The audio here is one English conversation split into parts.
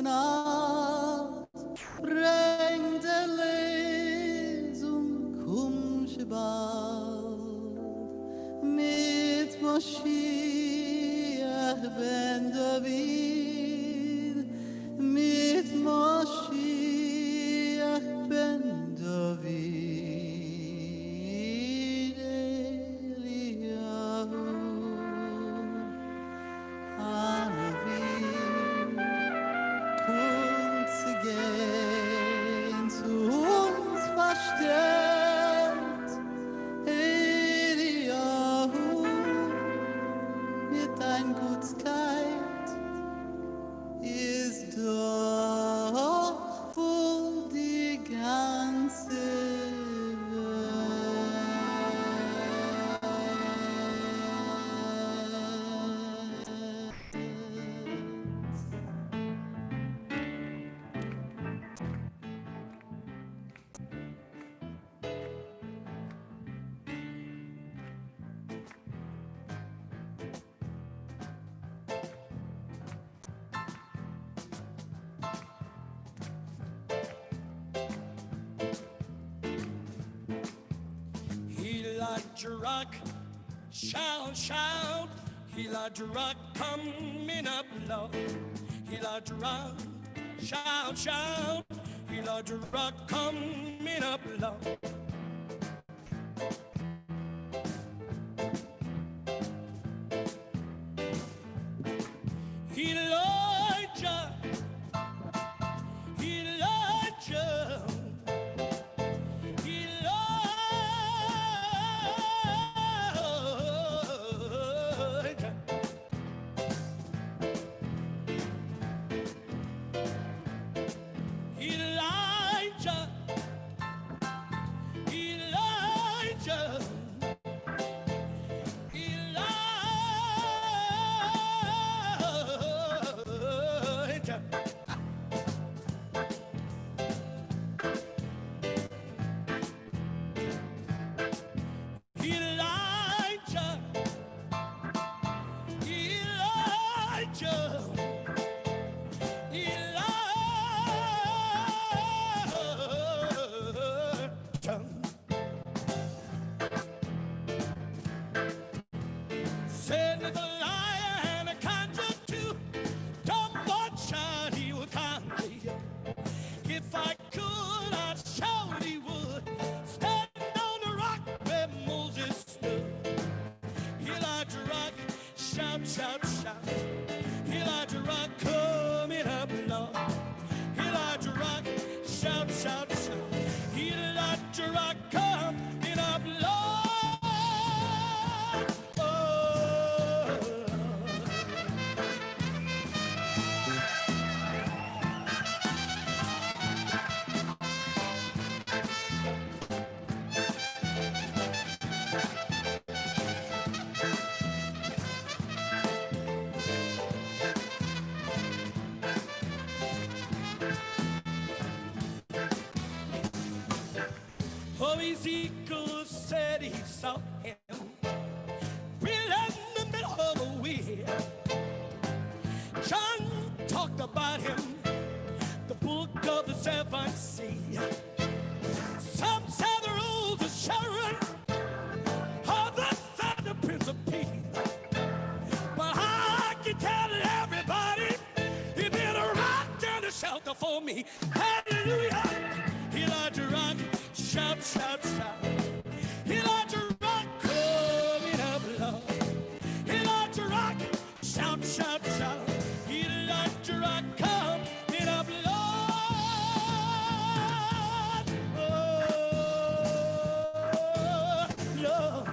Nacht bringt Lesung, komm schon bald mit Moschiach ben David, mit Moschiach ben David, Eliyahu Hanavi. Zu gehen, zu uns verstellt, Eliyahu, mit dein Gutskeit ist doch wohl die ganze Rock, shout, shout. He like to rock coming up low. He like to rock, shout, shout. He like to rock coming up low. Elijah, Elijah. Shout, shout. He like to rock coming up low. He like to rock, shout, shout, shout. He like to rock coming up low. Oh, Ezekiel said he saw him really in the middle of a wheel. John talked about him, the book of the seventh sea. Some said the rose of Sharon, others said the Prince of Peace. But I can tell everybody, he been a rock and a shelter for me. Hallelujah. He liked to rock. Shout, shout, shout. He like to rock, coming up low. He like to rock, shout, shout, shout. He like to rock, coming up low. Oh, Lord.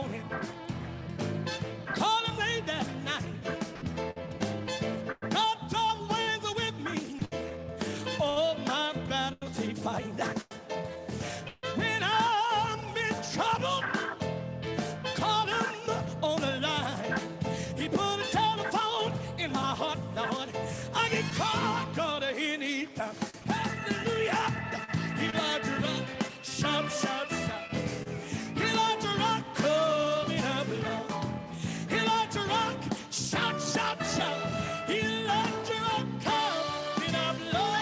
morning, call him late that night. God's always with me. All my battles he fight. When I'm in trouble, call him on the line. He put a telephone in my heart, Lord. I get called anytime. Hallelujah. He lights you up. Shout, shout, shout. He lights you up. Coming up, Lord. He lights you up. Shout, shout, shout. He lights you up. Coming up, Lord.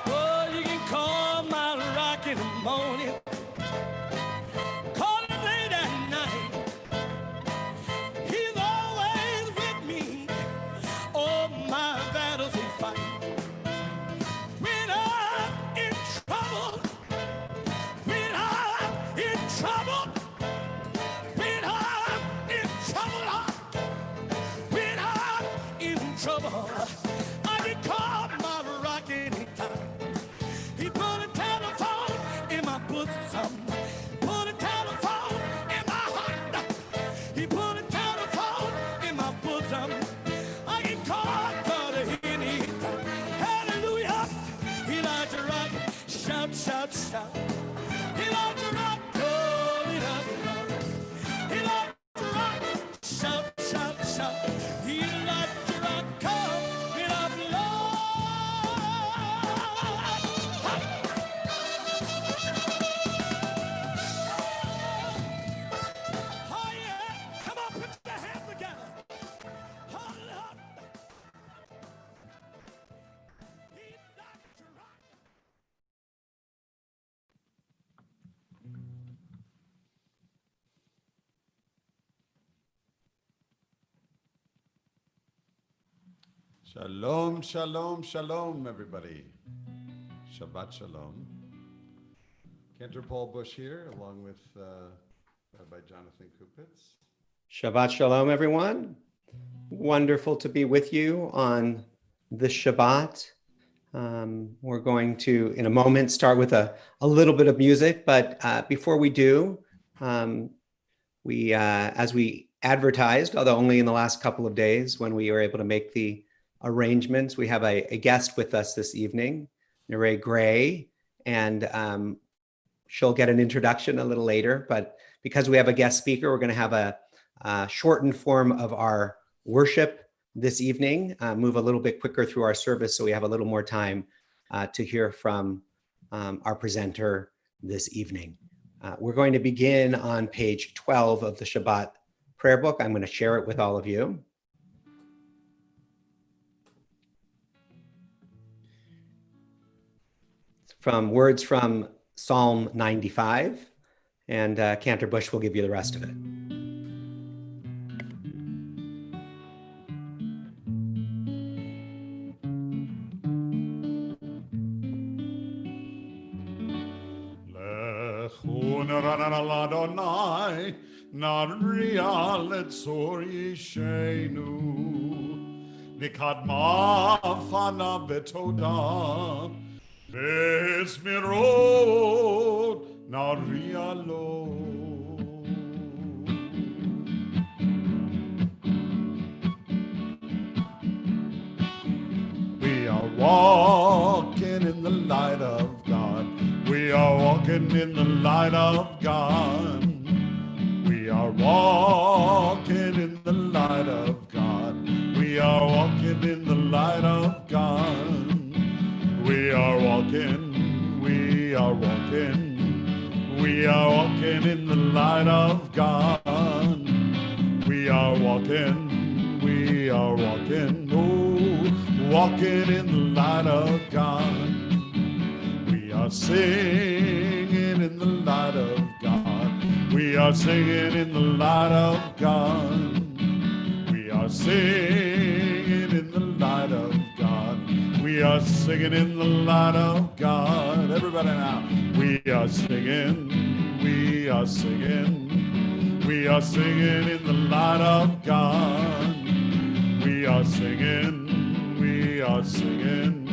Oh, you can call my rock in the morning. Call him late at night. He's always with me. All my battles he fight. When I'm in trouble, when I'm in trouble, when I'm in trouble, when I'm in trouble, I can call my rock anytime. He put a telephone in my bosom, put a telephone in my heart. He put a telephone in my bosom. I can call God anytime. Hallelujah. He likes to rock. Shout, shout, shout. He likes to rock. Call it up, Lord. He likes to rock. Shout, shout, shout. He likes to rock. Call it up, Lord. Oh yeah. Come on, put your hands together. Hold it up. He likes to rock. Shalom, shalom, shalom, everybody. Shabbat shalom. Cantor Paul Bush here, along with Rabbi Jonathan Kupitz. Shabbat Shalom, everyone. Wonderful to be with you on this Shabbat. We're going to, in a moment, start with a little bit of music, but before we do, we, as we advertised, although only in the last couple of days when we were able to make the arrangements, we have a guest with us this evening, Nerea Gray, and she'll get an introduction a little later, but because we have a guest speaker, we're going to have a shortened form of our worship this evening, move a little bit quicker through our service so we have a little more time to hear from our presenter this evening. We're going to begin on page 12 of the Shabbat prayer book. I'm going to share it with all of you. From words from Psalm 95, and Cantor Bush will give you the rest of it. Adonai, Naria letzor yishenu, Nikadma fana betoda, Vesmirot Narialo. We are walking in the light of God. We are walking in the light of God. We are walking in the light of God. We are walking in the light of God. We are walking, we are walking, we are walking in the light of God. We are walking, oh, walking in the light of God. We are singing in the light of God. We are singing in the light of God. We are singing in the light of God. We are singing in the light of God. Everybody now. We are singing, we are singing, we are singing in the light of God. We are singing, we are singing,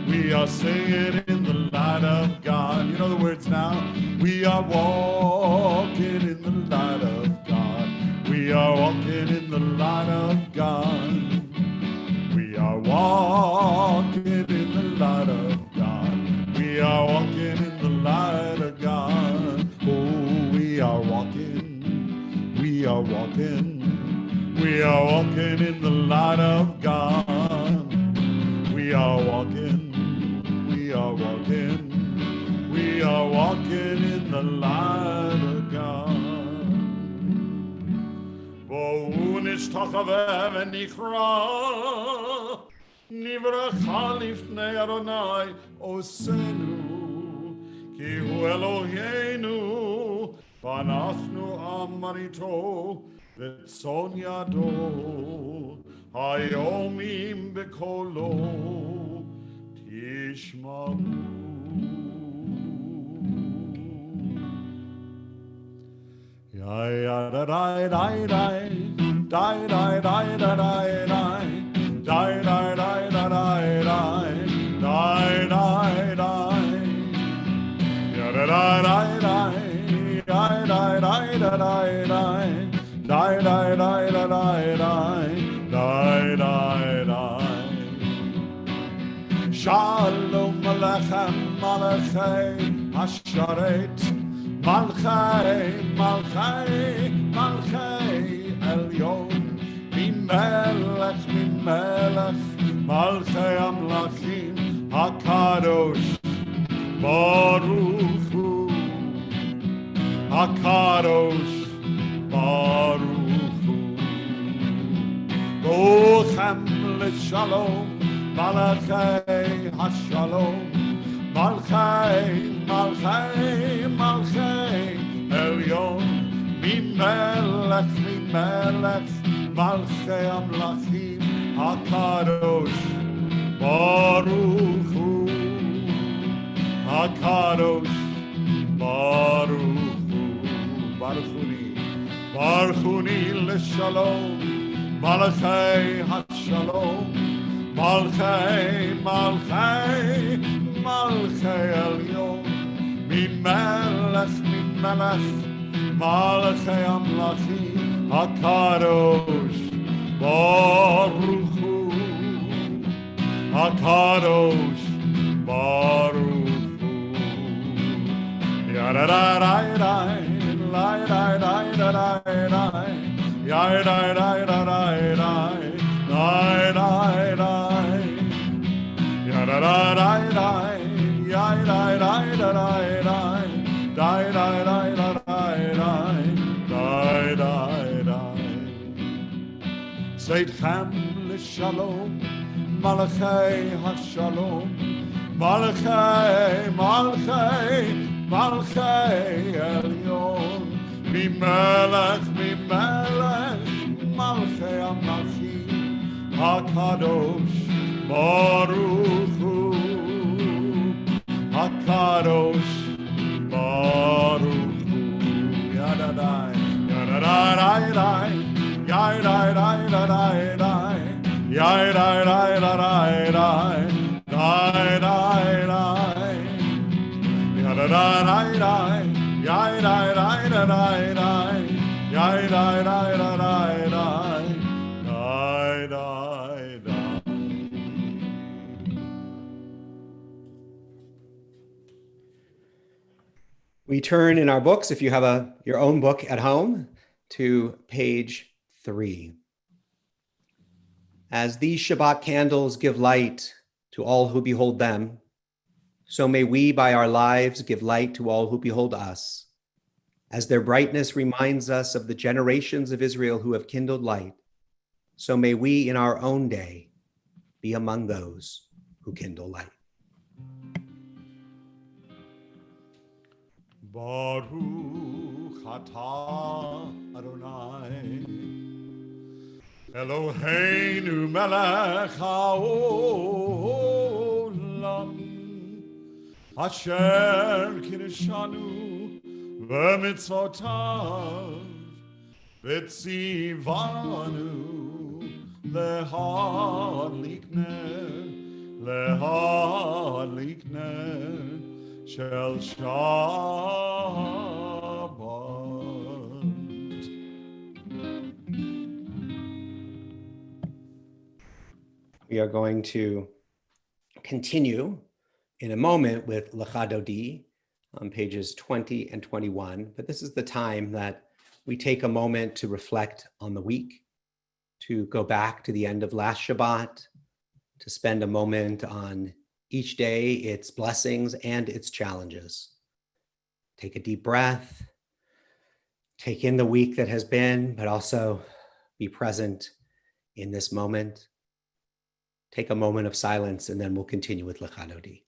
we are singing in the light of God. You know the words now. We are walking in the light of God. We are walking in the light of God. We are walking in the light of God. We are walking in the light of God. Oh, we are walking. We are walking. We are walking in the light of God. We are walking. We are walking. We are walking in the light of God. בואו נשתחווה ונקרא נברכה לפני אדוני עושנו כי הוא אלוהינו ואנחנו עם מריתו וצאן ידו היומים בקולו תשמעו. Die da da die die die die die die da die die die die die da die die die die ya da da die die die die die da die die die die da die die die die Shalom Alechem Malachei Hasharet Malchai, Malchai, Malchai Elyon Mimelech, Mimelech Malchai Amlachim HaKadosh Baruch Hu HaKadosh Baruch Hu Gochem L'Shalom Malachai HaShalom Malchai, Malchai, Malchai Elyon Mimelech, Mimelech Malchai Amlachim HaKadosh Baruch Hu HaKadosh Baruch Hu Baruch Huni L'Shalom Malchai HaShalom Malchai, Malchai Malchai Elyon Mimelech, Mimelech Malchai Amlachim HaKadosh Baruch Hu HaKadosh Baruch Hu Ya-da-da-da-da-da La-da-da-da-da-da Ya-da-da-da-da-da La-da-da-da Ya-da-da-da-da Seidchem l'shalom Malachei HaShalom Malachei, Malachei, Malachei Elyon Mimelech, Mimelech Malachei Amlachim HaKadosh Baruch Hu HaKadosh Baruch Hu Yadadai Yadadai Yadadai Yadadai Yadadai We turn in our books, if you have your own book at home, to page 3. As these Shabbat candles give light to all who behold them, so may we by our lives give light to all who behold us. As their brightness reminds us of the generations of Israel who have kindled light, so may we in our own day be among those who kindle light. Baruch atah Adonai Eloheinu melech haolam asher kiddushanu v'mitzvotav v'tzivanu lehadlik ner Shel Shabbat. We are going to continue in a moment with Lecha Dodi on pages 20 and 21, but this is the time that we take a moment to reflect on the week, to go back to the end of last Shabbat, to spend a moment on each day, its blessings and its challenges. Take a deep breath, take in the week that has been, but also be present in this moment. Take a moment of silence, and then we'll continue with Lecha Dodi.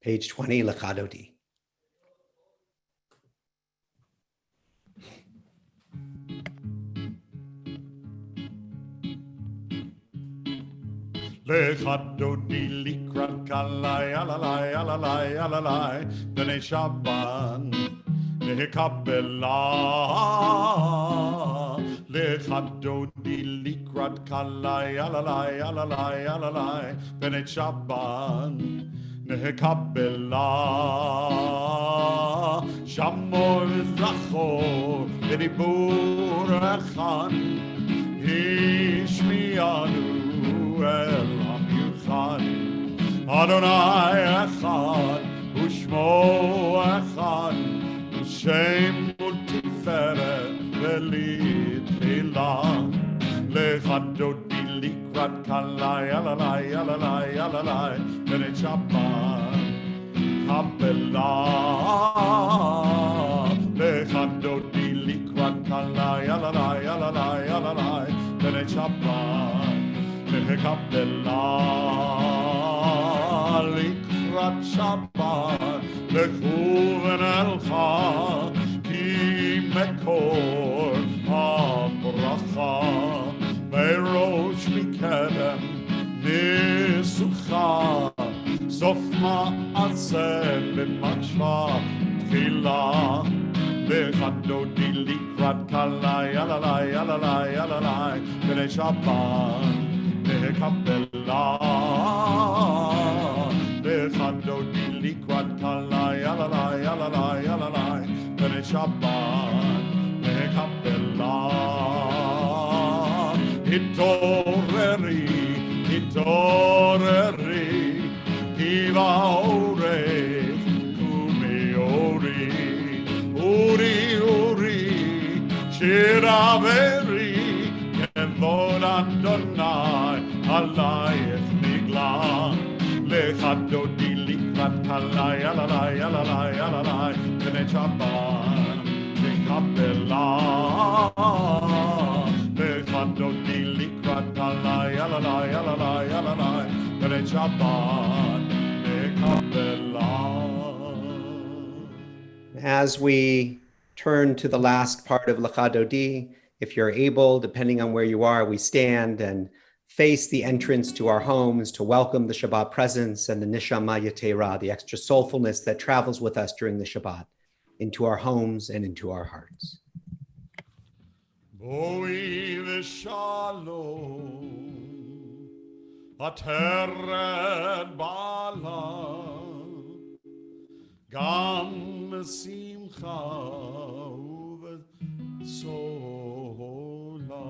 Page 20, Lecha Dodi. Lecha Dodi likrat kalai alalai alalai alalai b'nei Shabbat nehekabela Lecha Dodi likrat kalai alalai alalai alalai b'nei Shabbat nehekabela Shamor zachor v'dibur echan Ishmianu El HaMiuchad Adonai Echad Ushmo Echad Ushem Utiferet Velitchila Lecha Dodi likrat kalai alalai alalai alalai B'nei Shabbat Kabela Lecha Dodi likrat kalai alalai alalai alalai B'nei Shabbat Nehekabela likrat Shabbat lechuven elcha ki mekor habracha beirosh mikedem nisucha sof ma'aseh b'matshva tchila Lecha Dodi likrat kalai alalai alalai alalai b'nei Shabbat Nehekabela Lecha Dodi likrat kalai alalai alalai alalai b'nei Shabbat Nehekabela Hitoreri Hitoreri Kiva orech Kumi ori Uri Uri Shiraveri Kevod Adonai Alayech nigla Lecha Dodi likrat kalai alalai alalai alalai B'nei Shabbat Nehekabela Lecha Dodi likrat kalai alalai alalai alalai B'nei Shabbat Nehekabela. As we turn to the last part of Lecha Dodi, If you're able, depending on where you are, we stand and face the entrance to our homes to welcome the Shabbat presence and the Neshama Yetera, the extra soulfulness that travels with us during the Shabbat, into our homes and into our hearts. Boi v'shalom ateret bala gam simcha uv'sola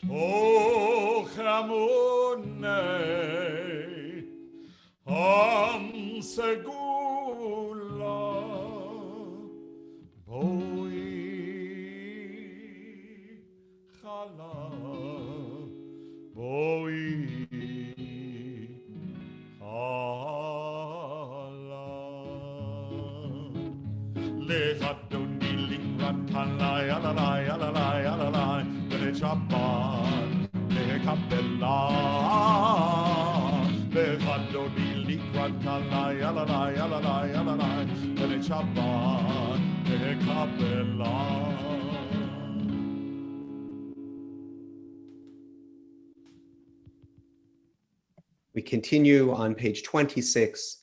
toch amunei am segula boi chala boi chala lechadoni likrat kalai alalai alalai alalai Shabbat lechapela lechadoni likrat kalai alalai alalai alalai Shabbat lechapela. We continue on page 26,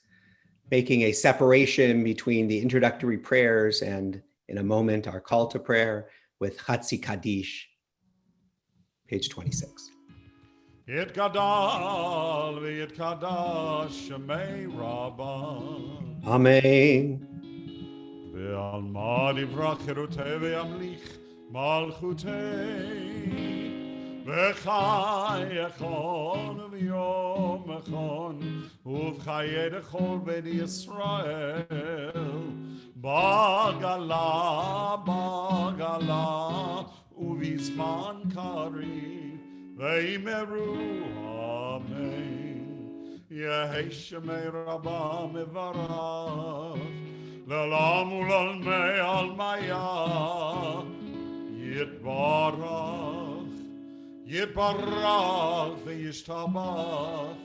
making a separation between the introductory prayers and, in a moment, our call to prayer with Chatzi Kaddish, page 26. It gadal v'it kadash shemei Rabbah. Amen. Ve'alma divrach cherutei ve'amlich malchutei. V'chai echon v'yom echon uv'chayei dechol b'nei Yisrael Bagala uv'izman karim v'yimeru Amen Yehei shemei Rabbah mevarach L'olam u'l'olmei almaya Yitbarach Yitbarach v'yishtabach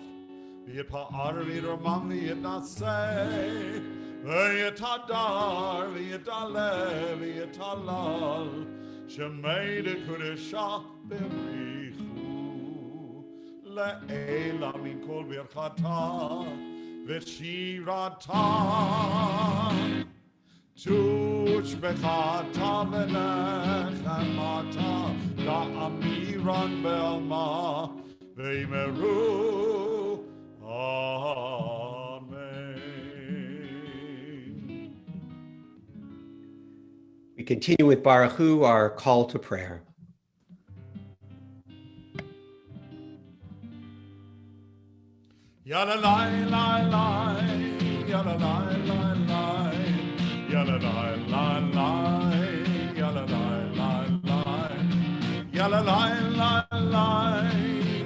V'yitpa'ar v'yiromam v'yitnaseh V'yitadar v'yitaleh v'yitalal Shemei dekudesha b'richu Le'ela min kol birchata v'shirata Tushbechata v'nechamata La'amiran be'alma v'yimeru Amen. We continue with Baruch Hu, our call to prayer. Yada lai lai lai, yada lai lai lai, yada lai lai lai, yada lai lai lai, yada lai lai lai,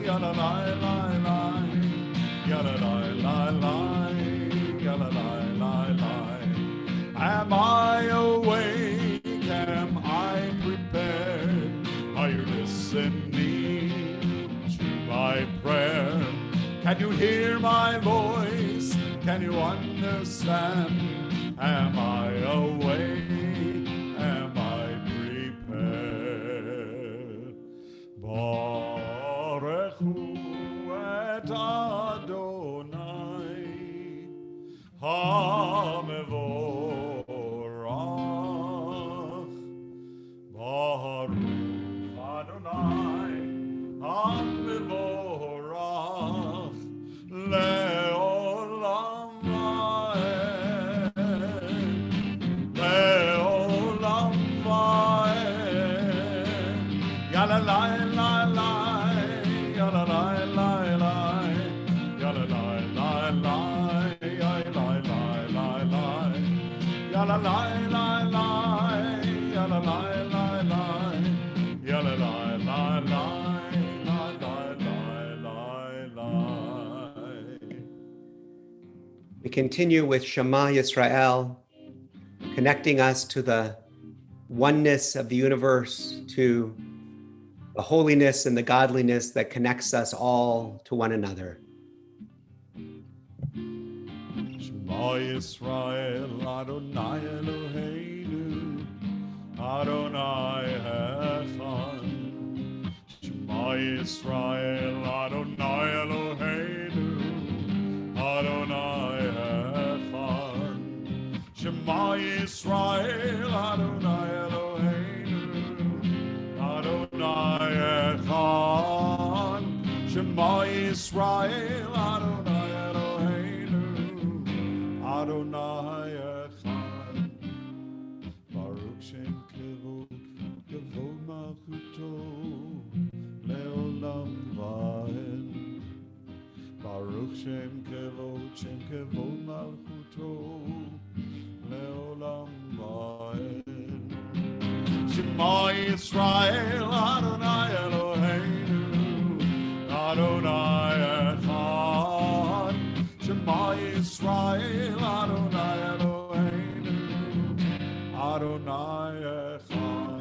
yada lai lai lai, yada lai lai lai, yada lai lai lai. Am I awake? Am I prepared? Are you listening to my prayer? Can you hear my voice? Can you understand? Am I awake? Am I prepared? Baruch Hu et Adonai HaMevorach Baruch Adonai HaMevorach Le'olam va'ed, Le'olam va'ed. Yala lai lai lai, yala lai lai lai, yala lai lai lai, yala lai lai lai, yala lai lai lai, yala lai lai lai, yala lai lai lai. We continue with Shema Yisrael, connecting us to the oneness of the universe, to the holiness and the godliness that connects us all to one another. Shema Yisrael, Adonai Eloheinu, Adonai Yisrael, Adonai Eloheinu, Adonai Echad. Shema Yisrael, Adonai Eloheinu, Adonai Echad. Shema Yisrael, Adonai Eloheinu, Adonai Echad. Baruch Shem Kevod, Kevod Malchuto, Leolam Vaed. Baruch Shem Kevod Malchuto, Leolam Vaed. Shema Yisrael, Adonai Eloheinu, Adonai Echad. Shema Yisrael, Adonai Eloheinu, Adonai Echad.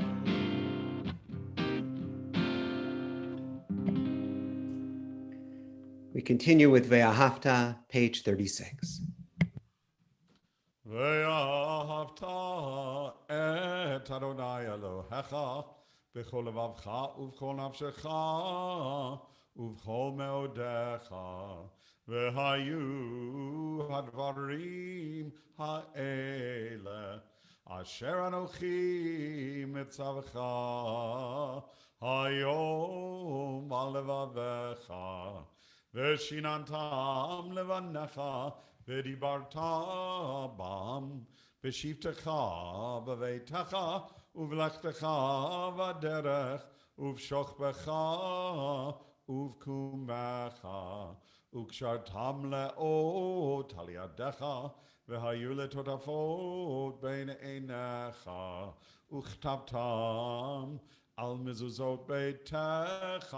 We continue with Ve'ahavta, page 36. ואהבת את אדוני אלוהיך בכל לבבך ובכל נפשך ובכל מאודיך, והיו הדברים האלה אשר אנוכי מצווך היום על לבביך, ושיננתם לבניך ודיברת בם בשבתך בביתך ובלכתך בדרך ובשוכבך ובקומך, וקשרתם לאות על ידיך והיו לטוטפות בין עיניך, וכתבתם על מזוזות ביתך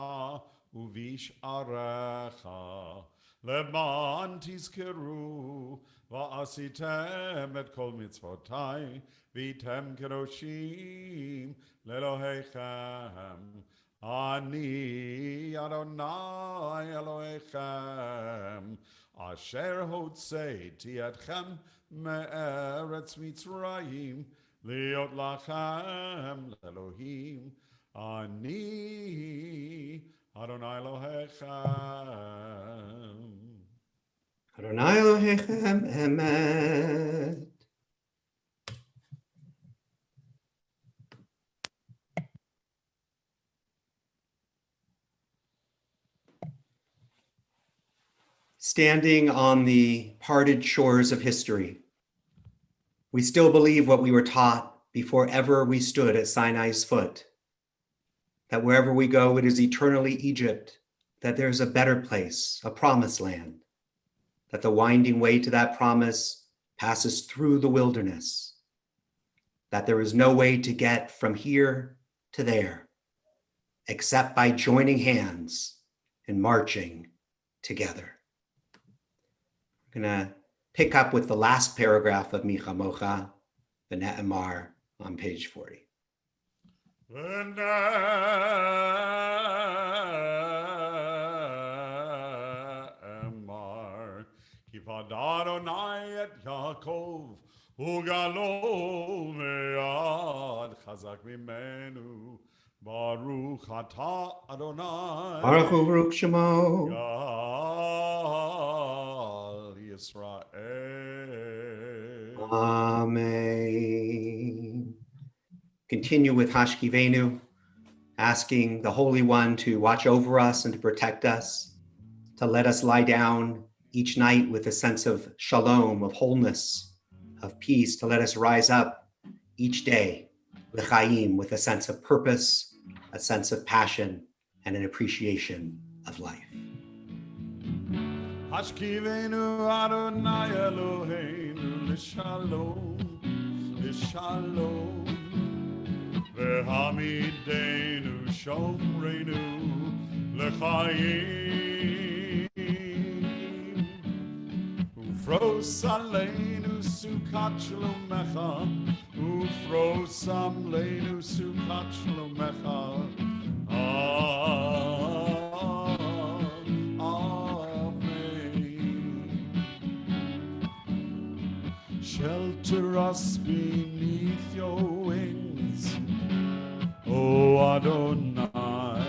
ובשעריך, למען תזכרו ועשיתם את כל מצוותיי והייתם קדושים לאלוהיכם. אני אדוני אלוהיכם אשר הוצאתי אתכם מארץ מצרים להיות לכם לאלוהים. אני אדוני אלוהיכם. Adonai Elohechem Emet. Standing on the parted shores of history, we still believe what we were taught before ever we stood at Sinai's foot, that wherever we go, it is eternally Egypt, that there's a better place, a promised land, that the winding way to that promise passes through the wilderness, that there is no way to get from here to there, except by joining hands and marching together. We're gonna pick up with the last paragraph of Micha Mocha, V'ne'emar, on page 40. ונאמר כי פדה אדוני את יעקב וגאלו מיד חזק ממנו. ברוך אתה אדוני Baruch Hu Baruch Shemo. גאל ישראל. Amen. Continue with Hashkivenu, asking the Holy One to watch over us and to protect us, to let us lie down each night with a sense of shalom, of wholeness, of peace, to let us rise up each day, l'chaim, with a sense of purpose, a sense of passion, and an appreciation of life. השכיבנו אדוני אלוהינו לשלום, לשלום, והעמידנו שומרנו לחיים, ופרוס עלינו סוכת שלומך, ופרוס עלינו סוכת שלומך. Shelter us beneath your wings, O Adonai,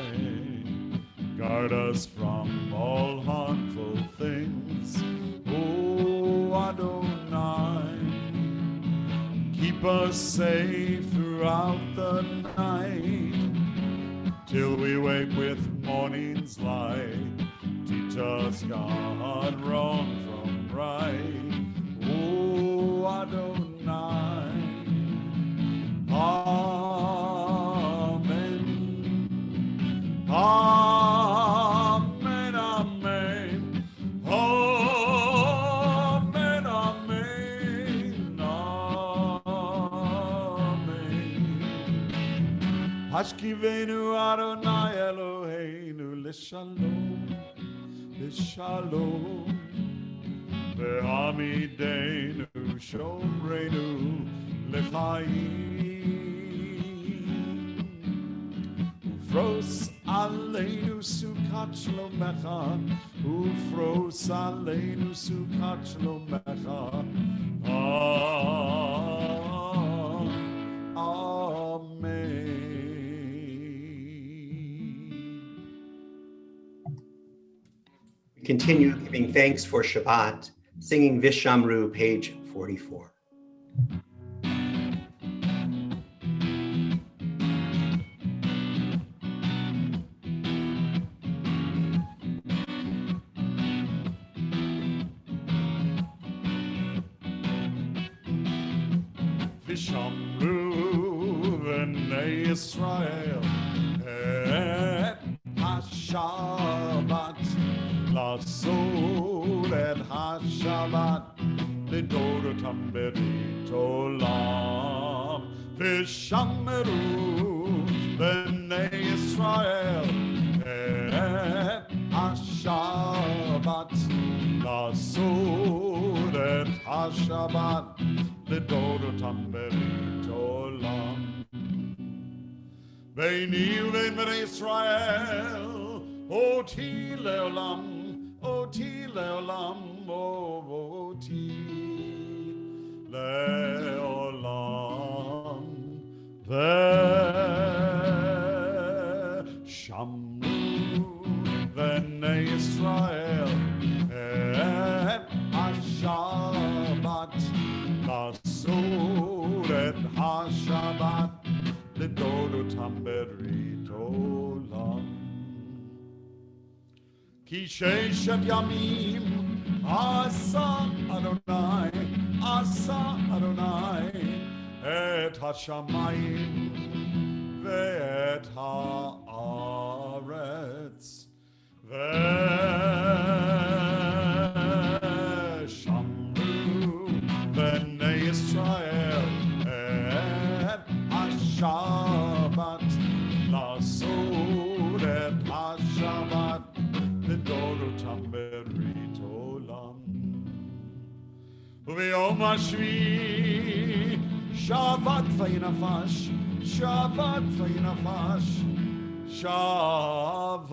us safe throughout the night, till we wake with morning's light. Teach us, God, wrong from right. Oh, Adonai. Amen. Amen. Amen. Amen. Amen. Amen. Hashkivenu Adonai Eloheinu l'shalom, l'shalom. Ve'hamidenu shomreinu l'chaim. Ufros aleinu sukat shlomecha, ufros aleinu sukat shlomecha. Amen. We continue giving thanks for Shabbat, singing Vishamru, page 44. Vishamru v'nei Yisrael et HaShabbat, לעשות את השבת לדורותם ברית עולם. ושמרו בני ישראל את השבת, לעשות את השבת לדורותם ברית עולם. ביני ובין בני ישראל אותי לעולם, אותי לעולם, אותי לעולם. ושמרו בני ישראל את השבת, לעשות את השבת לדורותם ברית עולם. כי ששת ימים עשה אדוני, עשה אדוני את השמיים ואת הארץ. ושמרו בני ישראל את השבת, לעשות את השבת לדורותם ברית עולם. וביום השביעי שבת וינפש, שבת וינפש, שבת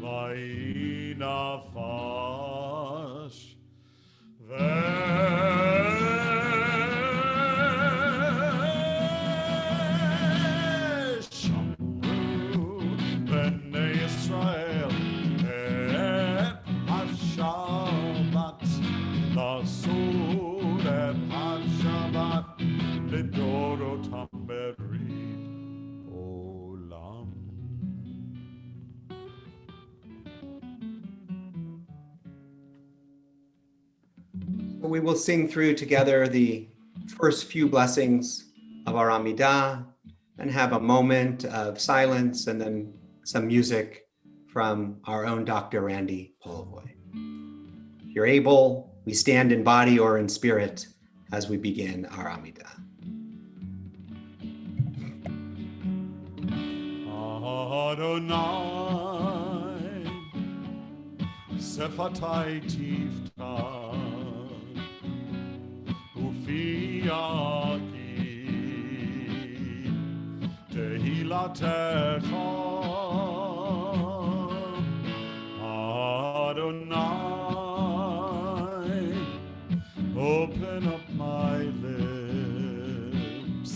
וינפש. We will sing through together the first few blessings of our Amidah and have a moment of silence and then some music from our own Dr. Randy Polovoy. If you're able, we stand in body or in spirit as we begin our Amidah. Adonai, Sefatai Tifta, Ufi Yagi, Tehilatecha, Adonai, open up my lips,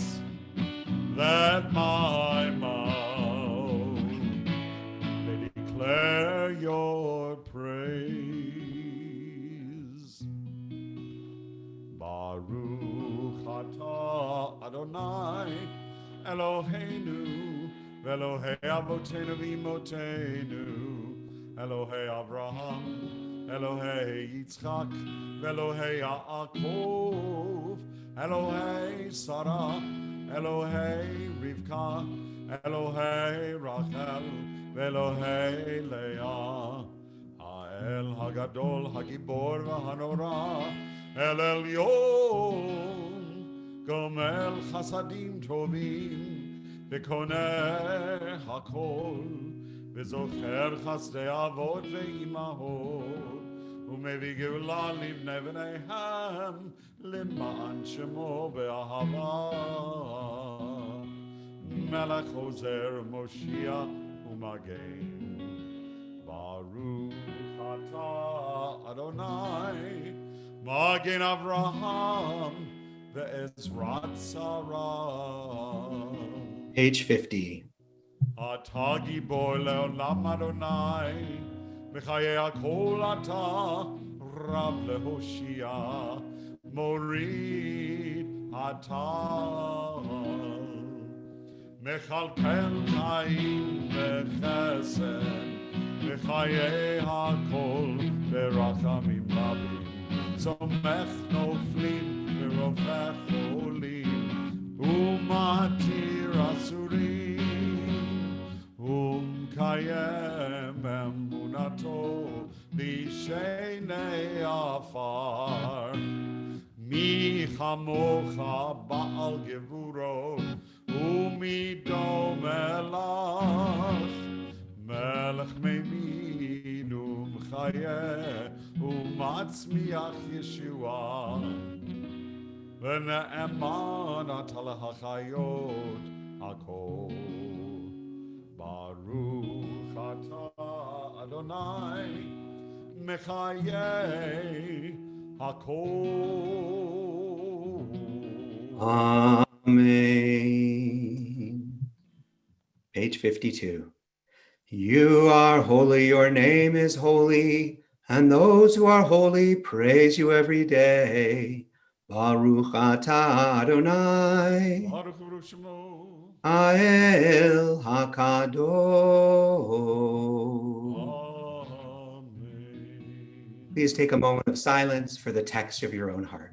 that my mouth may declare your praise. Baruch Ata Adonai Eloheinu Velohei Avotenu V'Imotenu Elohei Avraham Elohei Yitzchak Velohei Yaakov Elohei Sarah Elohei Rivka Elohei Rachel Velohei Leah Ha'el Hagadol Hagibor V'Hanora El Elyon Gomel Chasadim Tovim V'Koneh Hakol V'Zocher Chasdei Avot Ve'imahot U'Mevi Geulah Livnei V'neihem L'ma'an Shemo Be'ahava Melech Hozer Moshiach U'Magen Baruch Atah Adonai Magen Avraham Ve'ezrat Sarah Page 50. Atah Gibor Le'olam Adonai V'chayei HaKol Atah Rav Lehoshia Morid Atah Mechalkel Chaim V'chesed V'chayei HaKol V'rachamim Rabim Tzomech Noflim V'rofech Cholim U'matir Asurim U'mkayem Emunato B'shenei Afar Mi chamocha Baal Gevuro Umido Melach Melech Meimin Umchayeh Umatzmiach Yeshua V'ne'eman Atal HaChayot HaKol Baruch Atah Adonai Mechayeh HaKol Amen. Page 52. You are holy, your name is holy, and those who are holy praise you every day. Baruch atah Adonai, Baruch Baruch Shemo Ha'el HaKadosh. Amen. Please take a moment of silence for the text of your own heart.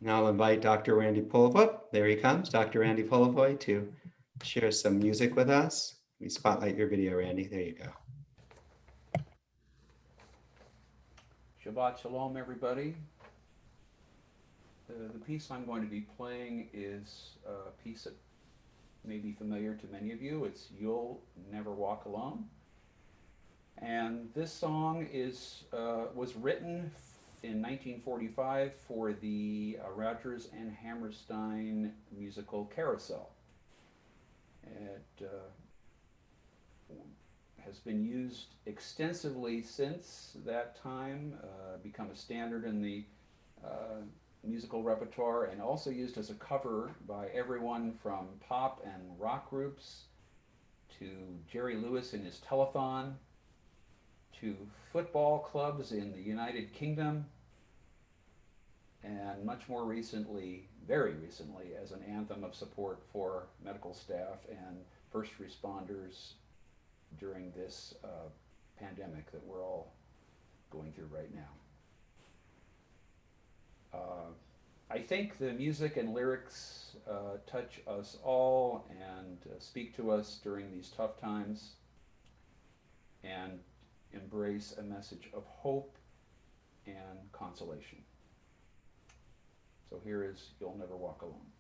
Now I'll invite Dr. Randy Polivoy. There he comes, Dr. Randy Polivoy, to share some music with us. We spotlight your video, Randy. There you go. Shabbat Shalom, everybody. The piece I'm going to be playing is a piece that may be familiar to many of you. It's You'll Never Walk Alone. And this song was written in 1945 for the Rodgers and Hammerstein musical Carousel. It has been used extensively since that time, become a standard in the musical repertoire, and also used as a cover by everyone from pop and rock groups to Jerry Lewis in his telethon, to football clubs in the United Kingdom, and much more recently, very recently, as an anthem of support for medical staff and first responders during this pandemic that we're all going through right now. I think the music and lyrics touch us all and speak to us during these tough times and embrace a message of hope and consolation. So here is You'll Never Walk Alone.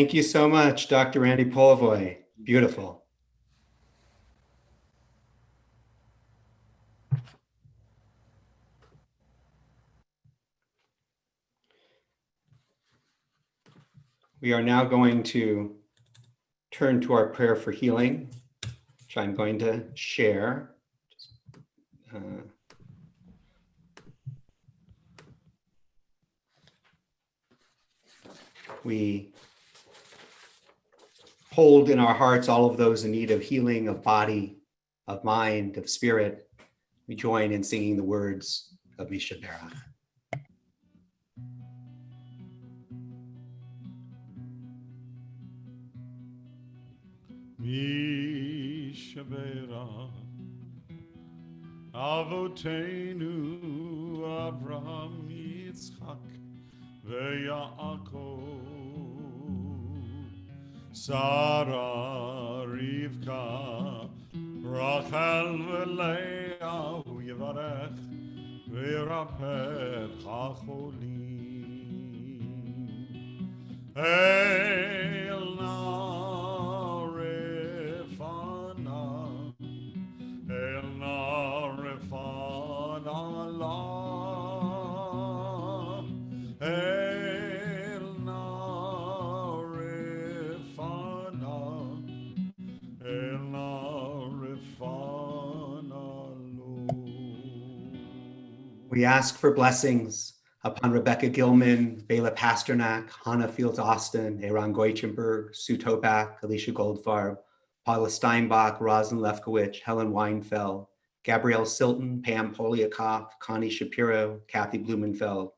Thank you so much, Dr. Randy Polivoy. Beautiful. We are now going to turn to our prayer for healing, which I'm going to share. We hold in our hearts all of those in need of healing of body, of mind, of spirit. We join in singing the words of Mishaberach. Mishaberach Avoteinu Avraham Yitzchak Ve'Yaakov Sarah Rivka Rachel veLeah Hu Yivarech Ve'Rapeh HaCholim El Narefana El Narefana La El Narefana El Narefana Lo. We ask for blessings upon Rebecca Gilman, Bela Pasternak, Hannah Fields Austin, Eran Goichenberg, Sue Tobak, Alicia Goldfarb, Paula Steinbach, Roslyn Lefkowitz, Helen Weinfeld, Gabrielle Silton, Pam Poliakoff, Connie Shapiro, Kathy Blumenfeld,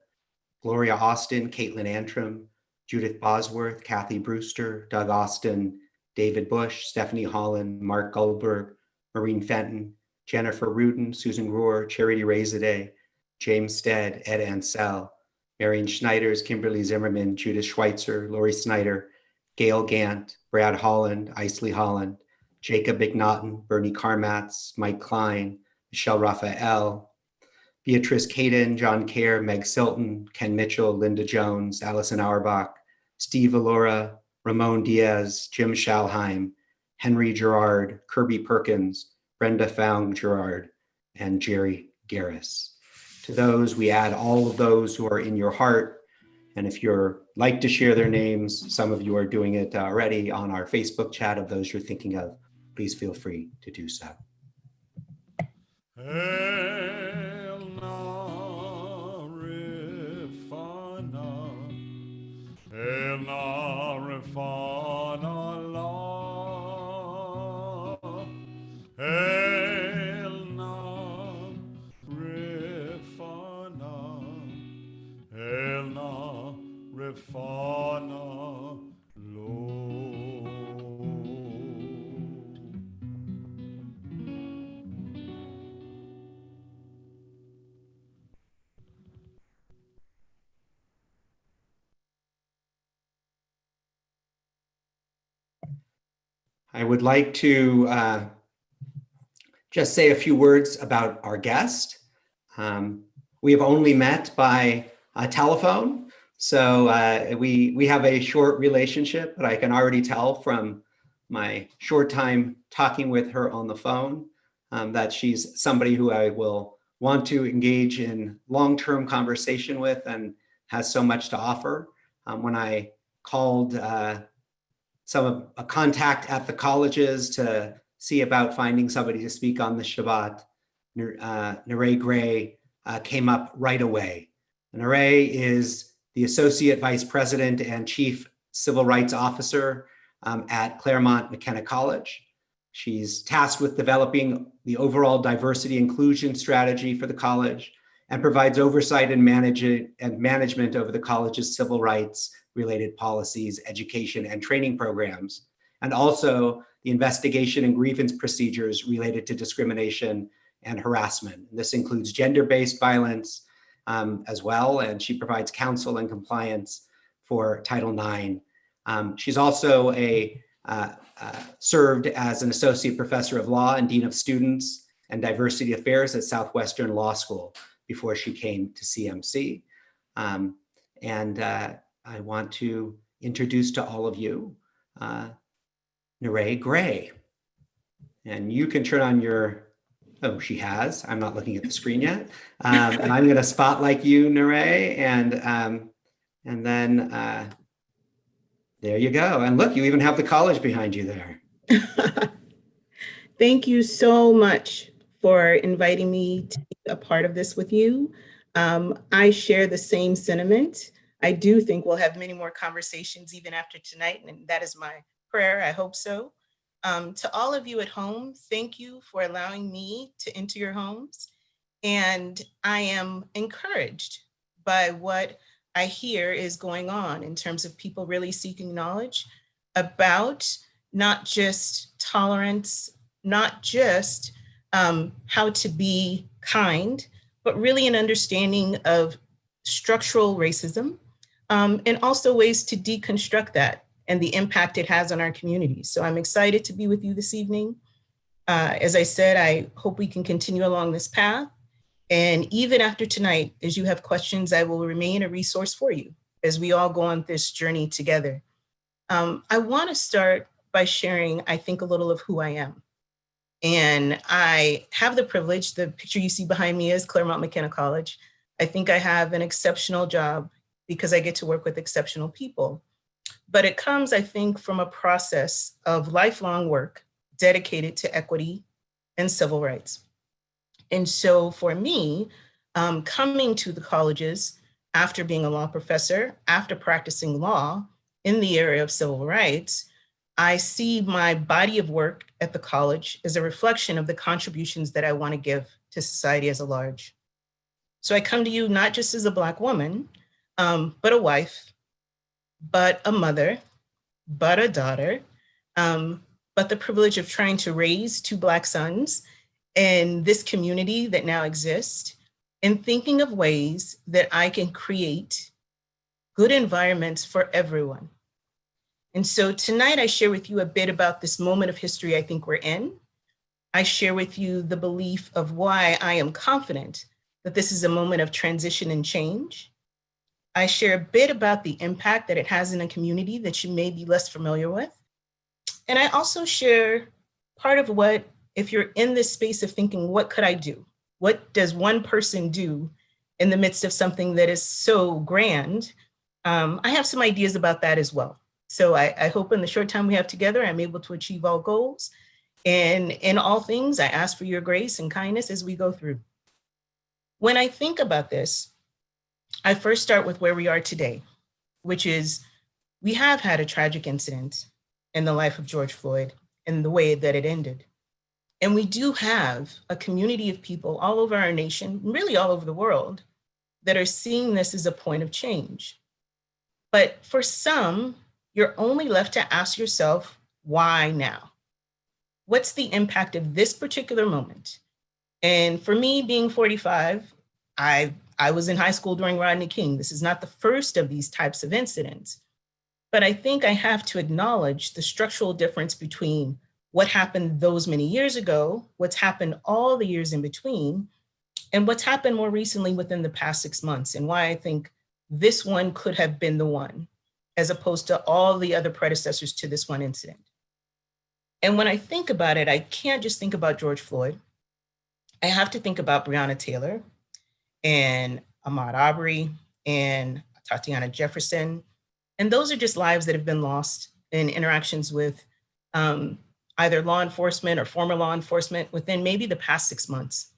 Gloria Austin, Caitlin Antrim, Judith Bosworth, Kathy Brewster, Doug Austin, David Bush, Stephanie Holland, Mark Goldberg, Maureen Fenton, Jennifer Rudin, Susan Rohr, Charity Razade, James Stead, Ed Ansell, Marion Schneiders, Kimberly Zimmerman, Judith Schweitzer, Lori Snyder, Gail Gant, Brad Holland, Isley Holland, Jacob McNaughton, Bernie Karmatz, Mike Klein, Michelle Raphael, Beatrice Caden, John Kerr, Meg Silton, Ken Mitchell, Linda Jones, Allison Auerbach, Steve Alora, Ramon Diaz, Jim Schalheim, Henry Gerard, Kirby Perkins, Brenda Foung Gerard, and Jerry Garris. To those, we add all of those who are in your heart. And if you're like to share their names, some of you are doing it already on our Facebook chat of those you're thinking of, please feel free to do so. I would like to just say a few words about our guest. We have only met by telephone, so we have a short relationship, but I can already tell from my short time talking with her on the phone that she's somebody who I will want to engage in long-term conversation with and has so much to offer. When I called a contact at the colleges to see about finding somebody to speak on the Shabbat, Neray Gray came up right away. Neray is the Associate Vice President and Chief Civil Rights Officer at Claremont McKenna College. She's tasked with developing the overall diversity inclusion strategy for the college and provides oversight and management over the college's civil rights related policies, education, and training programs, and also the investigation and grievance procedures related to discrimination and harassment. This includes gender-based violence as well, and she provides counsel and compliance for Title IX. She's also served as an associate professor of law and dean of students and diversity affairs at Southwestern Law School before she came to CMC. I want to introduce to all of you Neray Gray. And you can turn on your, oh, she has. I'm not looking at the screen yet. And I'm going to spotlight you, Neray, and then there you go. And look, you even have the college behind you there. Thank you so much for inviting me to be a part of this with you. I share the same sentiment. I do think we'll have many more conversations even after tonight, and that is my prayer. I hope so. To all of you at home, thank you for allowing me to enter your homes. And I am encouraged by what I hear is going on in terms of people really seeking knowledge about not just tolerance, not just how to be kind, but really an understanding of structural racism, and also ways to deconstruct that and the impact it has on our communities. So I'm excited to be with you this evening. As I said, I hope we can continue along this path. And even after tonight, as you have questions, I will remain a resource for you as we all go on this journey together. I want to start by sharing, I think, a little of who I am. And I have the privilege, the picture you see behind me is Claremont McKenna College. I think I have an exceptional job because I get to work with exceptional people. But it comes, I think, from a process of lifelong work dedicated to equity and civil rights. And so for me, coming to the colleges after being a law professor, after practicing law in the area of civil rights, I see my body of work at the college as a reflection of the contributions that I want to give to society as a large. So I come to you not just as a Black woman, but a wife, but a mother, but a daughter, but the privilege of trying to raise 2 Black sons in this community that now exists, and thinking of ways that I can create good environments for everyone. And so tonight I share with you a bit about this moment of history I think we're in. I share with you the belief of why I am confident that this is a moment of transition and change. I share a bit about the impact that it has in a community that you may be less familiar with. And I also share part of what, if you're in this space of thinking, what could I do? What does one person do in the midst of something that is so grand? I have some ideas about that as well. So I hope in the short time we have together, I'm able to achieve all goals. And in all things, I ask for your grace and kindness as we go through. When I think about this, I first start with where we are today, which is we have had a tragic incident in the life of George Floyd and the way that it ended. And we do have a community of people all over our nation, really all over the world, that are seeing this as a point of change. But for some, you're only left to ask yourself, why now? What's the impact of this particular moment? And for me, being 45, I was in high school during Rodney King. This is not the first of these types of incidents. But I think I have to acknowledge the structural difference between what happened those many years ago, what's happened all the years in between, and what's happened more recently within the past 6 months, and why I think this one could have been the one, as opposed to all the other predecessors to this one incident. And when I think about it, I can't just think about George Floyd. I have to think about Breonna Taylor and Ahmaud Arbery and Tatiana Jefferson. And those are just lives that have been lost in interactions with either law enforcement or former law enforcement within maybe the past 6 months.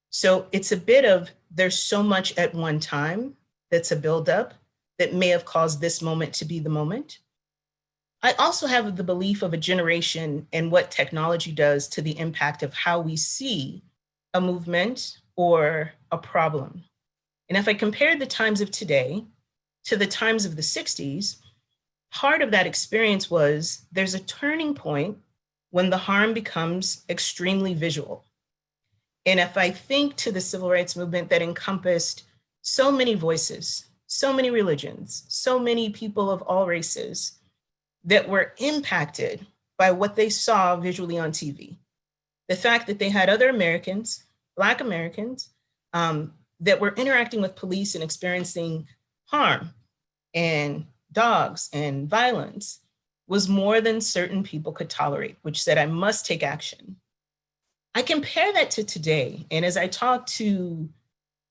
So it's a bit of, there's so much at one time that's a buildup that may have caused this moment to be the moment. I also have the belief of a generation and what technology does to the impact of how we see a movement or a problem. And if I compare the times of today to the times of the 60s, part of that experience was there's a turning point when the harm becomes extremely visual. And if I think to the civil rights movement that encompassed so many voices, so many religions, so many people of all races that were impacted by what they saw visually on TV. The fact that they had other Americans, Black Americans, that were interacting with police and experiencing harm and dogs and violence was more than certain people could tolerate, which said, I must take action. I compare that to today. And as I talk to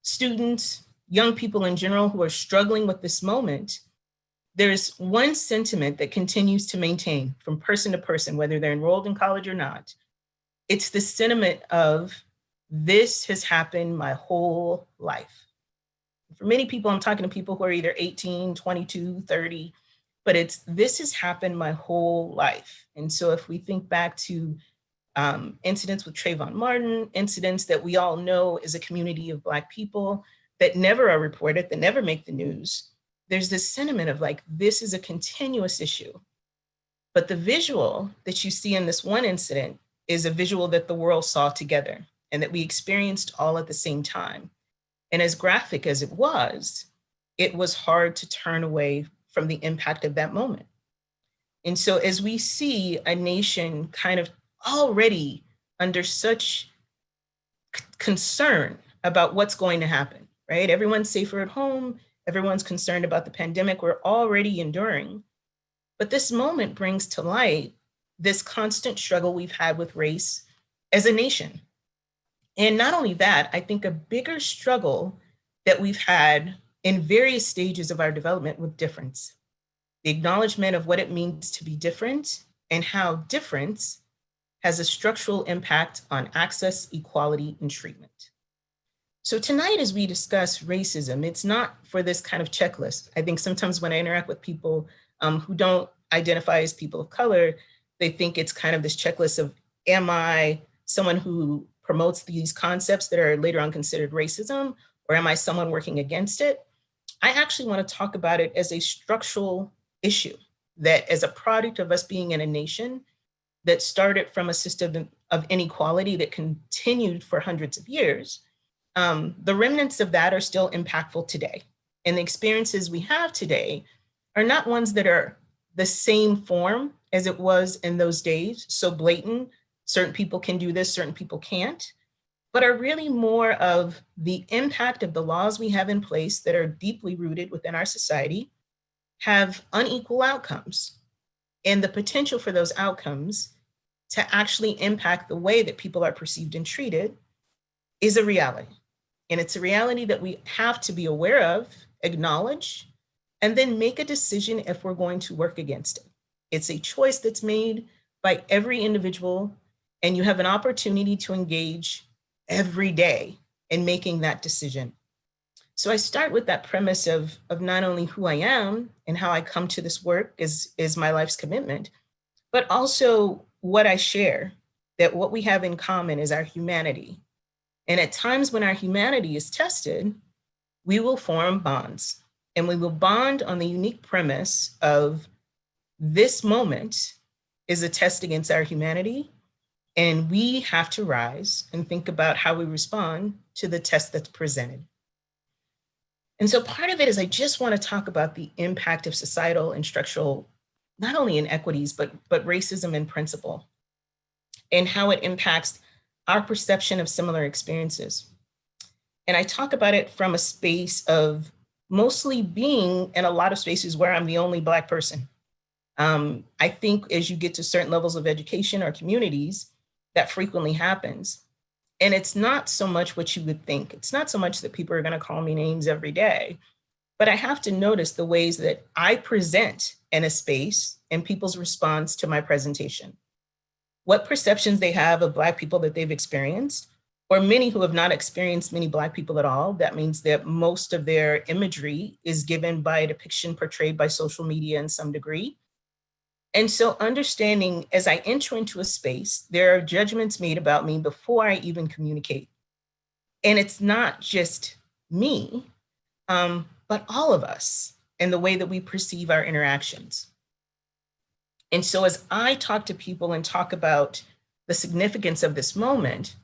students, young people in general who are struggling with this moment, there's one sentiment that continues to maintain from person to person, whether they're enrolled in college or not. It's the sentiment of, this has happened my whole life. For many people, I'm talking to people who are either 18, 22, 30, but it's, this has happened my whole life. And so if we think back to incidents with Trayvon Martin, incidents that we all know as a community of Black people that never are reported, that never make the news, there's this sentiment of like, this is a continuous issue. But the visual that you see in this one incident is a visual that the world saw together and that we experienced all at the same time. And as graphic as it was hard to turn away from the impact of that moment. And so as we see a nation kind of already under such concern about what's going to happen, right? Everyone's safer at home. Everyone's concerned about the pandemic we're already enduring. But this moment brings to light this constant struggle we've had with race as a nation. And not only that, I think a bigger struggle that we've had in various stages of our development with difference. The acknowledgement of what it means to be different and how difference has a structural impact on access, equality, and treatment. So tonight, as we discuss racism, it's not for this kind of checklist. I think sometimes when I interact with people who don't identify as people of color, they think it's kind of this checklist of, am I someone who promotes these concepts that are later on considered racism, or am I someone working against it? I actually want to talk about it as a structural issue, that as a product of us being in a nation that started from a system of inequality that continued for hundreds of years, the remnants of that are still impactful today. And the experiences we have today are not ones that are the same form as it was in those days, so blatant, certain people can do this, certain people can't, but are really more of the impact of the laws we have in place that are deeply rooted within our society, have unequal outcomes, and the potential for those outcomes to actually impact the way that people are perceived and treated is a reality. And it's a reality that we have to be aware of, acknowledge, and then make a decision if we're going to work against it. It's a choice that's made by every individual, and you have an opportunity to engage every day in making that decision. So I start with that premise of not only who I am and how I come to this work is my life's commitment, but also what I share, that what we have in common is our humanity. And at times when our humanity is tested, we will form bonds, and we will bond on the unique premise of this moment is a test against our humanity, and we have to rise and think about how we respond to the test that's presented. And so part of it is I just want to talk about the impact of societal and structural, not only inequities, but racism in principle, and how it impacts our perception of similar experiences. And I talk about it from a space of mostly being in a lot of spaces where I'm the only Black person. I think as you get to certain levels of education or communities, that frequently happens. And it's not so much what you would think. It's not so much that people are going to call me names every day, but I have to notice the ways that I present in a space and people's response to my presentation. What perceptions they have of Black people that they've experienced, or many who have not experienced many Black people at all. That means that most of their imagery is given by a depiction portrayed by social media in some degree. And so understanding as I enter into a space, there are judgments made about me before I even communicate. And it's not just me, but all of us and the way that we perceive our interactions. And so as I talk to people and talk about the significance of this moment,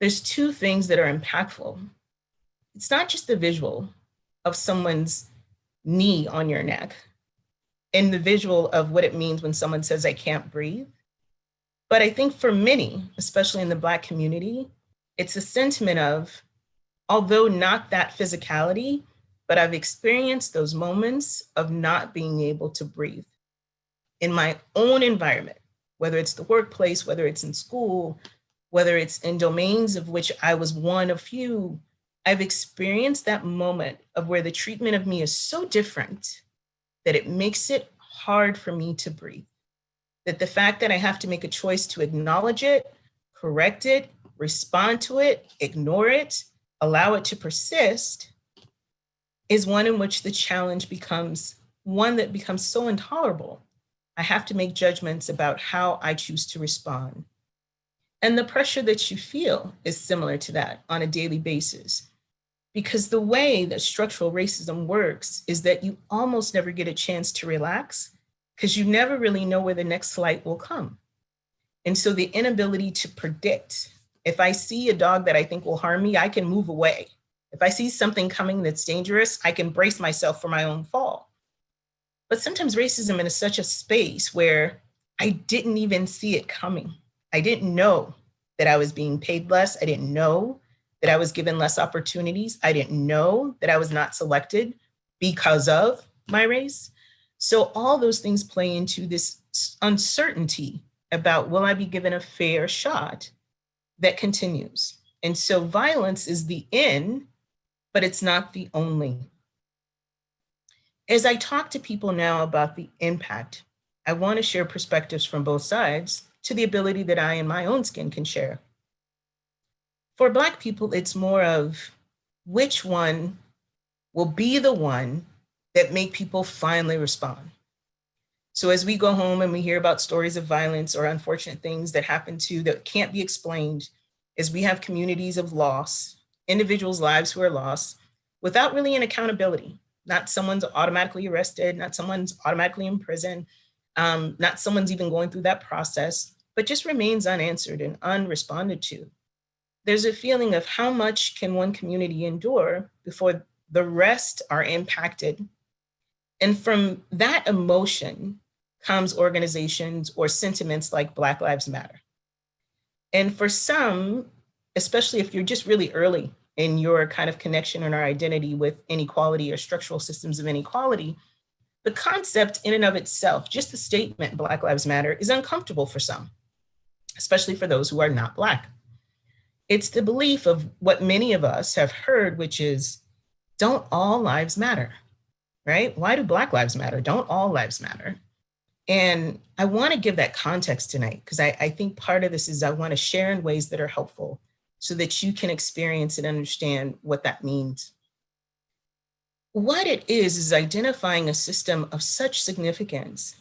there's two things that are impactful. It's not just the visual of someone's knee on your neck and the visual of what it means when someone says, I can't breathe. But I think for many, especially in the Black community, it's a sentiment of, although not that physicality, but I've experienced those moments of not being able to breathe in my own environment, whether it's the workplace, whether it's in school, whether it's in domains of which I was one of few. I've experienced that moment of where the treatment of me is so different that it makes it hard for me to breathe. That the fact that I have to make a choice to acknowledge it, correct it, respond to it, ignore it, allow it to persist, is one in which the challenge becomes one that becomes so intolerable. I have to make judgments about how I choose to respond. And the pressure that you feel is similar to that on a daily basis. Because the way that structural racism works is that you almost never get a chance to relax because you never really know where the next flight will come. And so the inability to predict, if I see a dog that I think will harm me, I can move away. If I see something coming that's dangerous, I can brace myself for my own fall. But sometimes racism is such a space where I didn't even see it coming. I didn't know that I was being paid less. I didn't know that I was given less opportunities. I didn't know that I was not selected because of my race. So all those things play into this uncertainty about, will I be given a fair shot, that continues. And so violence is the in, but it's not the only. As I talk to people now about the impact, I want to share perspectives from both sides to the ability that I in my own skin can share. For Black people, it's more of which one will be the one that make people finally respond. So as we go home and we hear about stories of violence or unfortunate things that happen that can't be explained, as we have communities of loss, individuals' lives who are lost without really an accountability. Not someone's automatically arrested, not someone's automatically in prison, not someone's even going through that process, but just remains unanswered and unresponded to. There's a feeling of how much can one community endure before the rest are impacted. And from that emotion comes organizations or sentiments like Black Lives Matter. And for some, especially if you're just really early in your kind of connection and our identity with inequality or structural systems of inequality, the concept in and of itself, just the statement Black Lives Matter, is uncomfortable for some, especially for those who are not Black. It's the belief of what many of us have heard, which is, don't all lives matter, right? Why do Black lives matter? Don't all lives matter? And I want to give that context tonight, because I think part of this is I want to share in ways that are helpful so that you can experience and understand what that means. What it is identifying a system of such significance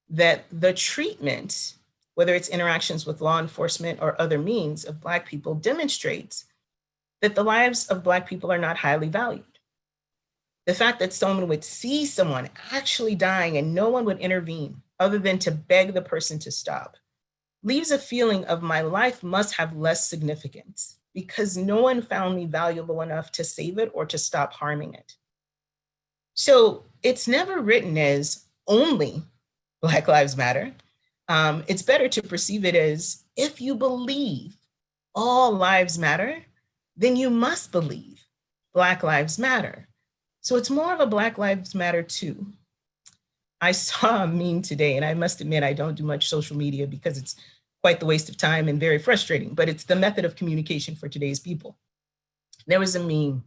that the treatment, whether it's interactions with law enforcement or other means of Black people, demonstrates that the lives of Black people are not highly valued. The fact that someone would see someone actually dying and no one would intervene other than to beg the person to stop leaves a feeling of my life must have less significance because no one found me valuable enough to save it or to stop harming it. So it's never written as only Black Lives Matter. It's better to perceive it as, if you believe all lives matter, then you must believe Black Lives Matter. So it's more of a Black Lives Matter too. I saw a meme today, and I must admit I don't do much social media because it's quite the waste of time and very frustrating, but it's the method of communication for today's people. There was a meme,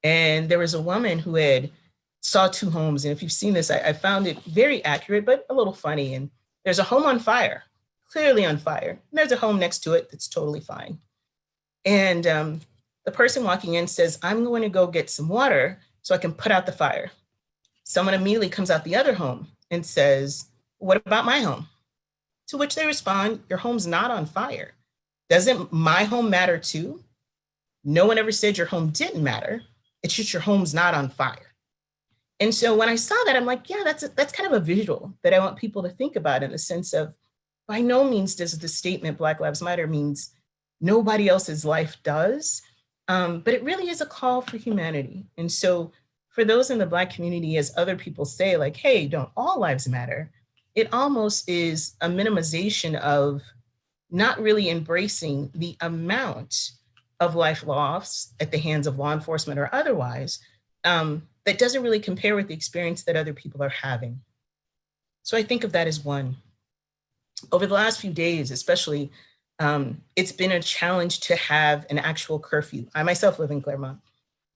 and there was a woman who had saw two homes, and if you've seen this, I found it very accurate, but a little funny. And there's a home on fire, clearly on fire. And there's a home next to it that's totally fine. And the person walking in says, I'm going to go get some water so I can put out the fire. Someone immediately comes out the other home and says, what about my home? To which they respond, your home's not on fire. Doesn't my home matter too? No one ever said your home didn't matter. It's just your home's not on fire. And so when I saw that, I'm like, yeah, that's kind of a visual that I want people to think about, in the sense of, by no means does the statement Black Lives Matter means nobody else's life does, but it really is a call for humanity. And so for those in the Black community, as other people say, like, hey, don't all lives matter? It almost is a minimization of not really embracing the amount of life loss at the hands of law enforcement or otherwise, that doesn't really compare with the experience that other people are having. So I think of that as one. Over the last few days, especially, it's been a challenge to have an actual curfew. I myself live in Claremont.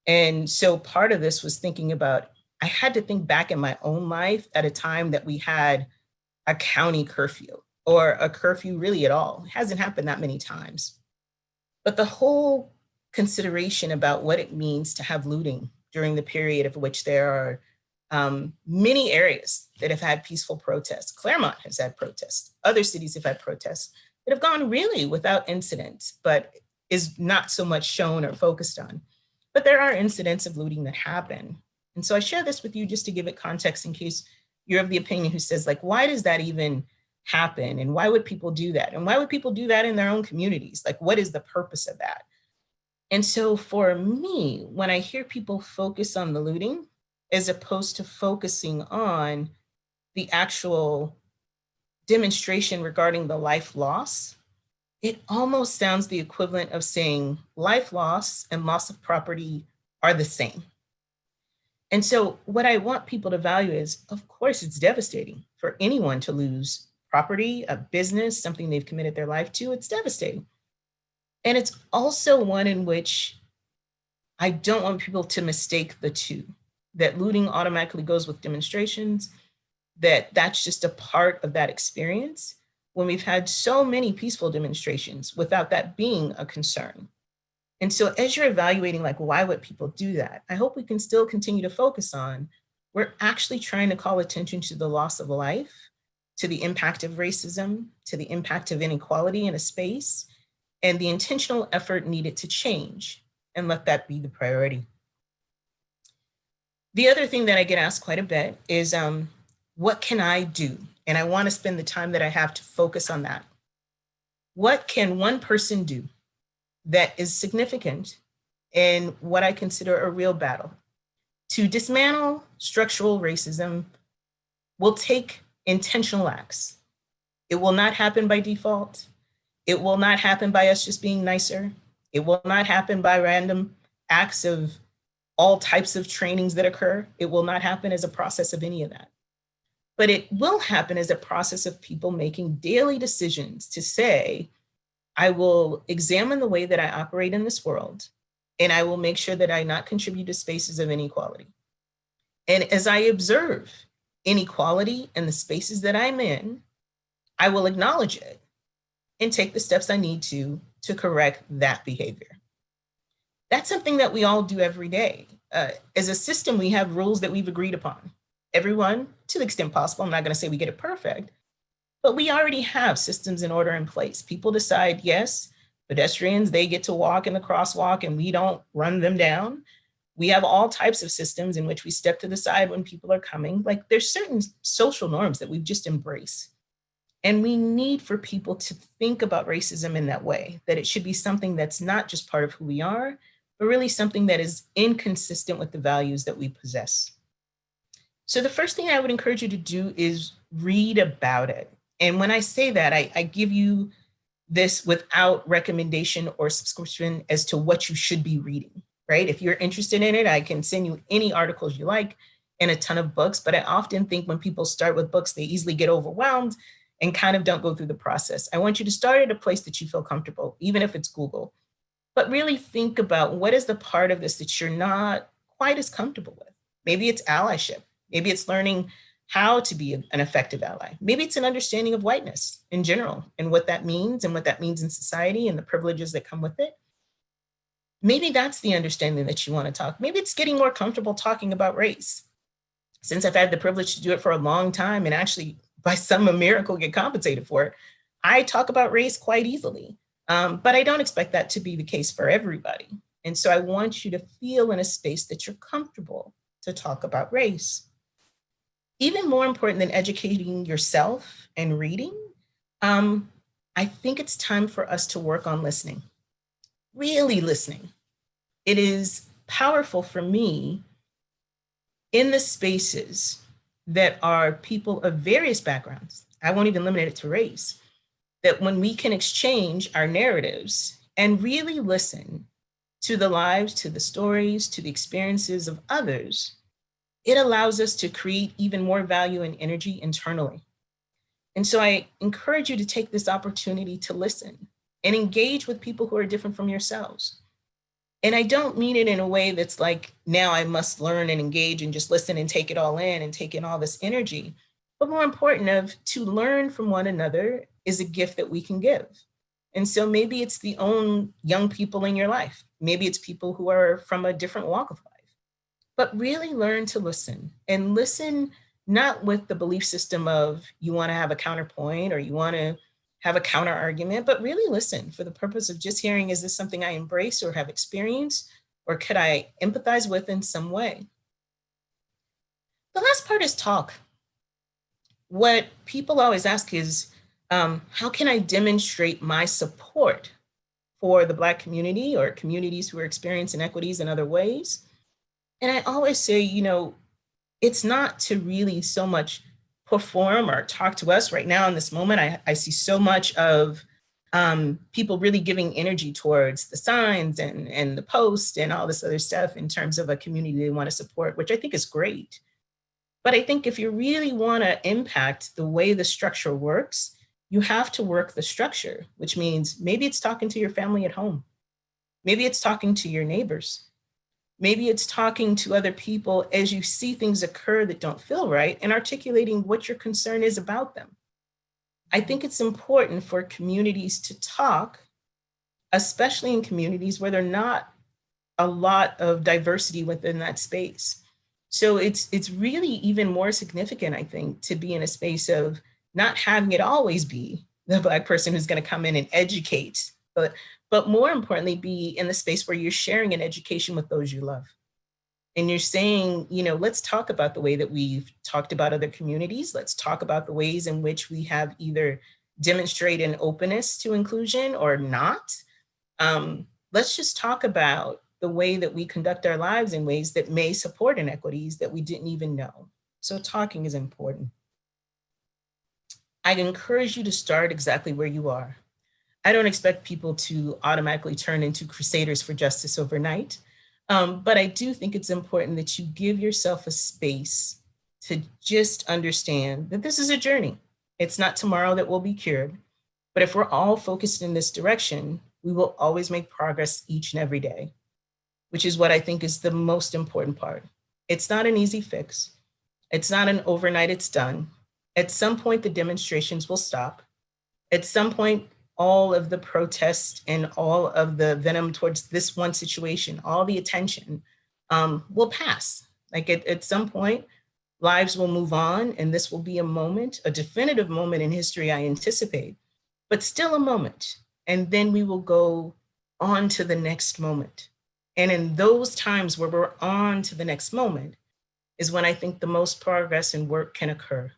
And so part of this was thinking about, I had to think back in my own life at a time that we had a county curfew or a curfew really at all. It hasn't happened that many times. But the whole consideration about what it means to have looting during the period of which there are many areas that have had peaceful protests. Claremont has had protests. Other cities have had protests that have gone really without incident, but is not so much shown or focused on. But there are incidents of looting that happen. And so I share this with you just to give it context in case you're of the opinion who says, like, why does that even happen? And why would people do that? And why would people do that in their own communities? Like, what is the purpose of that? And so for me, when I hear people focus on the looting, as opposed to focusing on the actual demonstration regarding the life loss, it almost sounds the equivalent of saying life loss and loss of property are the same. And so what I want people to value is, of course, it's devastating for anyone to lose property, a business, something they've committed their life to. It's devastating. And it's also one in which I don't want people to mistake the two, that looting automatically goes with demonstrations, that that's just a part of that experience, when we've had so many peaceful demonstrations without that being a concern. And so as you're evaluating, like, why would people do that? I hope we can still continue to focus on, we're actually trying to call attention to the loss of life, to the impact of racism, to the impact of inequality in a space, and the intentional effort needed to change, and let that be the priority. The other thing that I get asked quite a bit is, what can I do? And I want to spend the time that I have to focus on that. What can one person do that is significant in what I consider a real battle? To dismantle structural racism will take intentional acts. It will not happen by default. It will not happen by us just being nicer. It will not happen by random acts of all types of trainings that occur. It will not happen as a process of any of that. But it will happen as a process of people making daily decisions to say, I will examine the way that I operate in this world, and I will make sure that I not contribute to spaces of inequality. And as I observe inequality in the spaces that I'm in, I will acknowledge it and take the steps I need to correct that behavior. That's something that we all do every day. As a system, we have rules that we've agreed upon. Everyone, to the extent possible, I'm not going to say we get it perfect, but we already have systems in order in place. People decide, yes, pedestrians, they get to walk in the crosswalk and we don't run them down. We have all types of systems in which we step to the side when people are coming. Like, there's certain social norms that we've just embraced. And we need for people to think about racism in that way, that it should be something that's not just part of who we are, but really something that is inconsistent with the values that we possess. So the first thing I would encourage you to do is read about it. And when I say that, I give you this without recommendation or subscription as to what you should be reading, right? If you're interested in it, I can send you any articles you like and a ton of books. But I often think when people start with books, they easily get overwhelmed and kind of don't go through the process. I want you to start at a place that you feel comfortable, even if it's Google, but really think about, what is the part of this that you're not quite as comfortable with? Maybe it's allyship. Maybe it's learning how to be an effective ally. Maybe it's an understanding of whiteness in general and what that means in society and the privileges that come with it. Maybe that's the understanding that you want to talk. Maybe it's getting more comfortable talking about race. Since I've had the privilege to do it for a long time and actually by some miracle get compensated for it, I talk about race quite easily. But I don't expect that to be the case for everybody. And so I want you to feel in a space that you're comfortable to talk about race. Even more important than educating yourself and reading, I think it's time for us to work on listening, really listening. It is powerful for me in the spaces that are people of various backgrounds. I won't even limit it to race, that when we can exchange our narratives and really listen to the lives, to the stories, to the experiences of others, it allows us to create even more value and energy internally. And so I encourage you to take this opportunity to listen and engage with people who are different from yourselves. And I don't mean it in a way that's like, now I must learn and engage and just listen and take it all in and take in all this energy. But more important, to learn from one another is a gift that we can give. And so maybe it's the own young people in your life. Maybe it's people who are from a different walk of life. But really learn to listen, and listen not with the belief system of you want to have a counterpoint or you want to have a counter argument, but really listen for the purpose of just hearing, is this something I embrace or have experienced, or could I empathize with in some way? The last part is talk. What people always ask is, how can I demonstrate my support for the Black community or communities who are experiencing inequities in other ways? And I always say, it's not to really so much perform or talk to us right now in this moment. I see so much of people really giving energy towards the signs and the post and all this other stuff in terms of a community they want to support, which I think is great. But I think if you really want to impact the way the structure works, you have to work the structure, which means maybe it's talking to your family at home. Maybe it's talking to your neighbors. Maybe it's talking to other people as you see things occur that don't feel right and articulating what your concern is about them. I think it's important for communities to talk especially in communities where there's not a lot of diversity within that space. So it's really even more significant, I think, to be in a space of not having it always be the Black person who's going to come in and educate, but more importantly, be in the space where you're sharing an education with those you love. And you're saying, let's talk about the way that we've talked about other communities. Let's talk about the ways in which we have either demonstrated an openness to inclusion or not. Let's just talk about the way that we conduct our lives in ways that may support inequities that we didn't even know. So talking is important. I'd encourage you to start exactly where you are. I don't expect people to automatically turn into crusaders for justice overnight, but I do think it's important that you give yourself a space to just understand that this is a journey. It's not tomorrow that we'll be cured, but if we're all focused in this direction, we will always make progress each and every day, which is what I think is the most important part. It's not an easy fix. It's not an overnight it's done. At some point, the demonstrations will stop. At some point, all of the protests and all of the venom towards this one situation, all the attention will pass. Like at some point, lives will move on, and this will be a moment, a definitive moment in history, I anticipate, but still a moment. And then we will go on to the next moment. And in those times where we're on to the next moment is when I think the most progress and work can occur.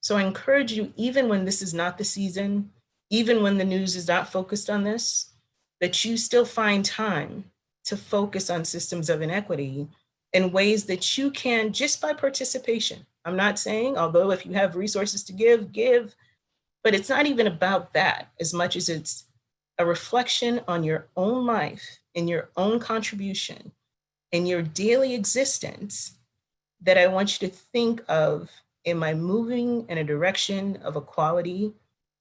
So I encourage you, even when this is not the season, even when the news is not focused on this, that you still find time to focus on systems of inequity in ways that you can just by participation. I'm not saying, although if you have resources to give, but it's not even about that as much as it's a reflection on your own life and your own contribution in your daily existence that I want you to think of, am I moving in a direction of equality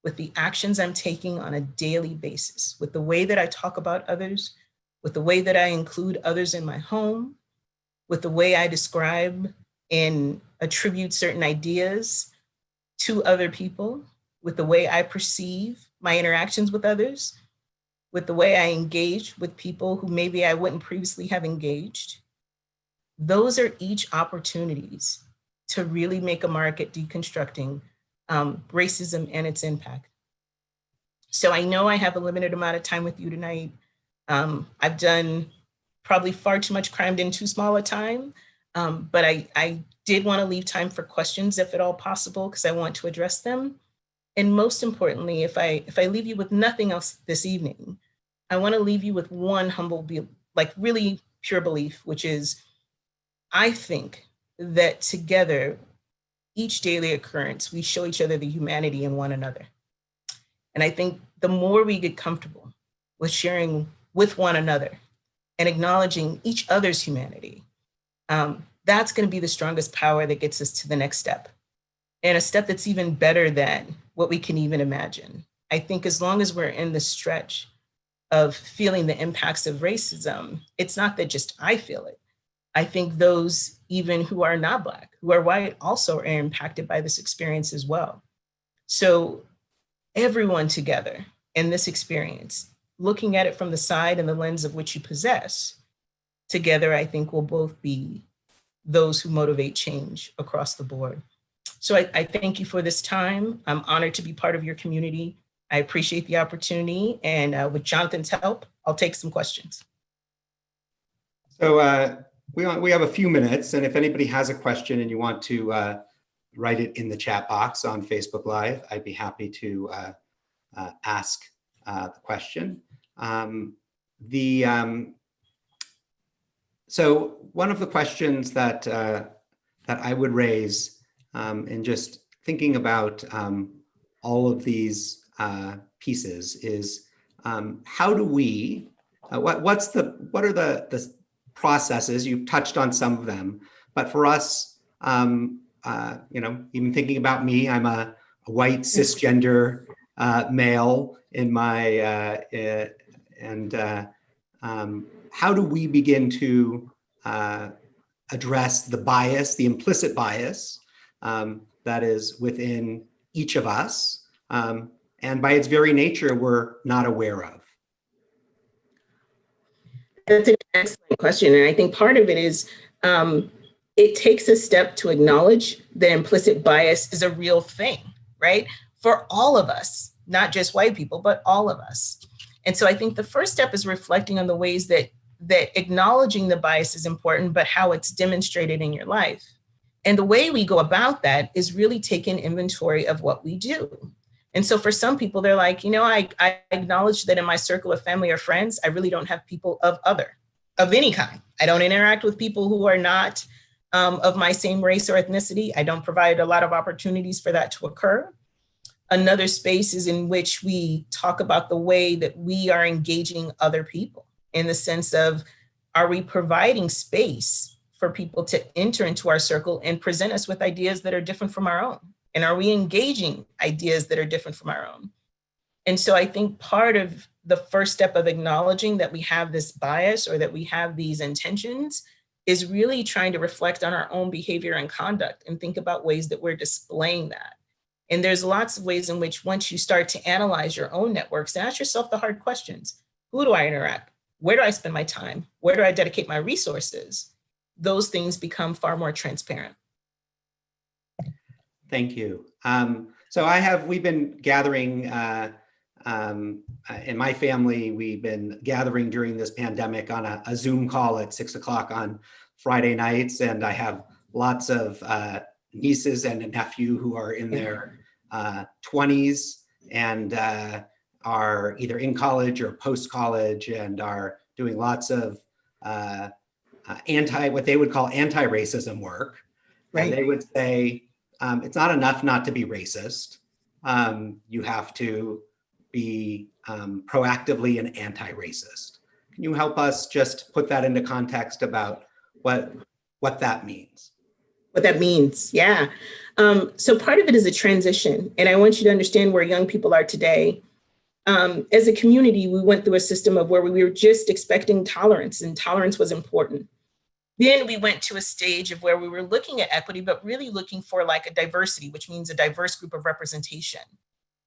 with the actions I'm taking on a daily basis, with the way that I talk about others, with the way that I include others in my home, with the way I describe and attribute certain ideas to other people, with the way I perceive my interactions with others, with the way I engage with people who maybe I wouldn't previously have engaged. Those are each opportunities to really make a mark at deconstructing racism and its impact. So I know I have a limited amount of time with you tonight. I've done probably far too much crammed in too small a time, but I did want to leave time for questions if at all possible, because I want to address them. And most importantly, if I leave you with nothing else this evening, I want to leave you with one humble, really pure belief, which is, I think that together, each daily occurrence, we show each other the humanity in one another. And I think the more we get comfortable with sharing with one another and acknowledging each other's humanity, that's going to be the strongest power that gets us to the next step. And a step that's even better than what we can even imagine. I think as long as we're in the stretch of feeling the impacts of racism, it's not that just I feel it. I think those even who are not Black, who are white, also are impacted by this experience as well. So everyone together in this experience, looking at it from the side and the lens of which you possess, together I think will both be those who motivate change across the board. So I thank you for this time. I'm honored to be part of your community. I appreciate the opportunity, and with Jonathan's help, I'll take some questions. So we have a few minutes, and if anybody has a question and you want to write it in the chat box on Facebook Live, I'd be happy to ask the question. So one of the questions that I would raise in just thinking about all of these pieces is how do we, what are the processes? You touched on some of them, but for us, even thinking about me, I'm a white cisgender male in my, how do we begin to address the bias, the implicit bias that is within each of us, and by its very nature, we're not aware of? That's an excellent question. And I think part of it is it takes a step to acknowledge that implicit bias is a real thing, right? For all of us, not just white people, but all of us. And so I think the first step is reflecting on the ways that acknowledging the bias is important, but how it's demonstrated in your life. And the way we go about that is really taking inventory of what we do. And so for some people, they're like, I acknowledge that in my circle of family or friends, I really don't have people of any kind. I don't interact with people who are not of my same race or ethnicity. I don't provide a lot of opportunities for that to occur. Another space is in which we talk about the way that we are engaging other people, in the sense of, are we providing space for people to enter into our circle and present us with ideas that are different from our own? And are we engaging ideas that are different from our own? And so I think part of the first step of acknowledging that we have this bias or that we have these intentions is really trying to reflect on our own behavior and conduct and think about ways that we're displaying that. And there's lots of ways in which, once you start to analyze your own networks, ask yourself the hard questions. Who do I interact? Where do I spend my time? Where do I dedicate my resources? Those things become far more transparent. Thank you. We've been gathering, in my family, we've been gathering during this pandemic on a Zoom call at 6:00 on Friday nights. And I have lots of nieces and a nephew who are in their 20s and are either in college or post-college and are doing lots of what they would call anti-racism work. Right. And they would say, it's not enough not to be racist. You have to be proactively an anti-racist. Can you help us just put that into context about what that means? What that means, yeah. So part of it is a transition. And I want you to understand where young people are today. As a community, we went through a system of where we were just expecting tolerance, and tolerance was important. Then we went to a stage of where we were looking at equity, but really looking for like a diversity, which means a diverse group of representation.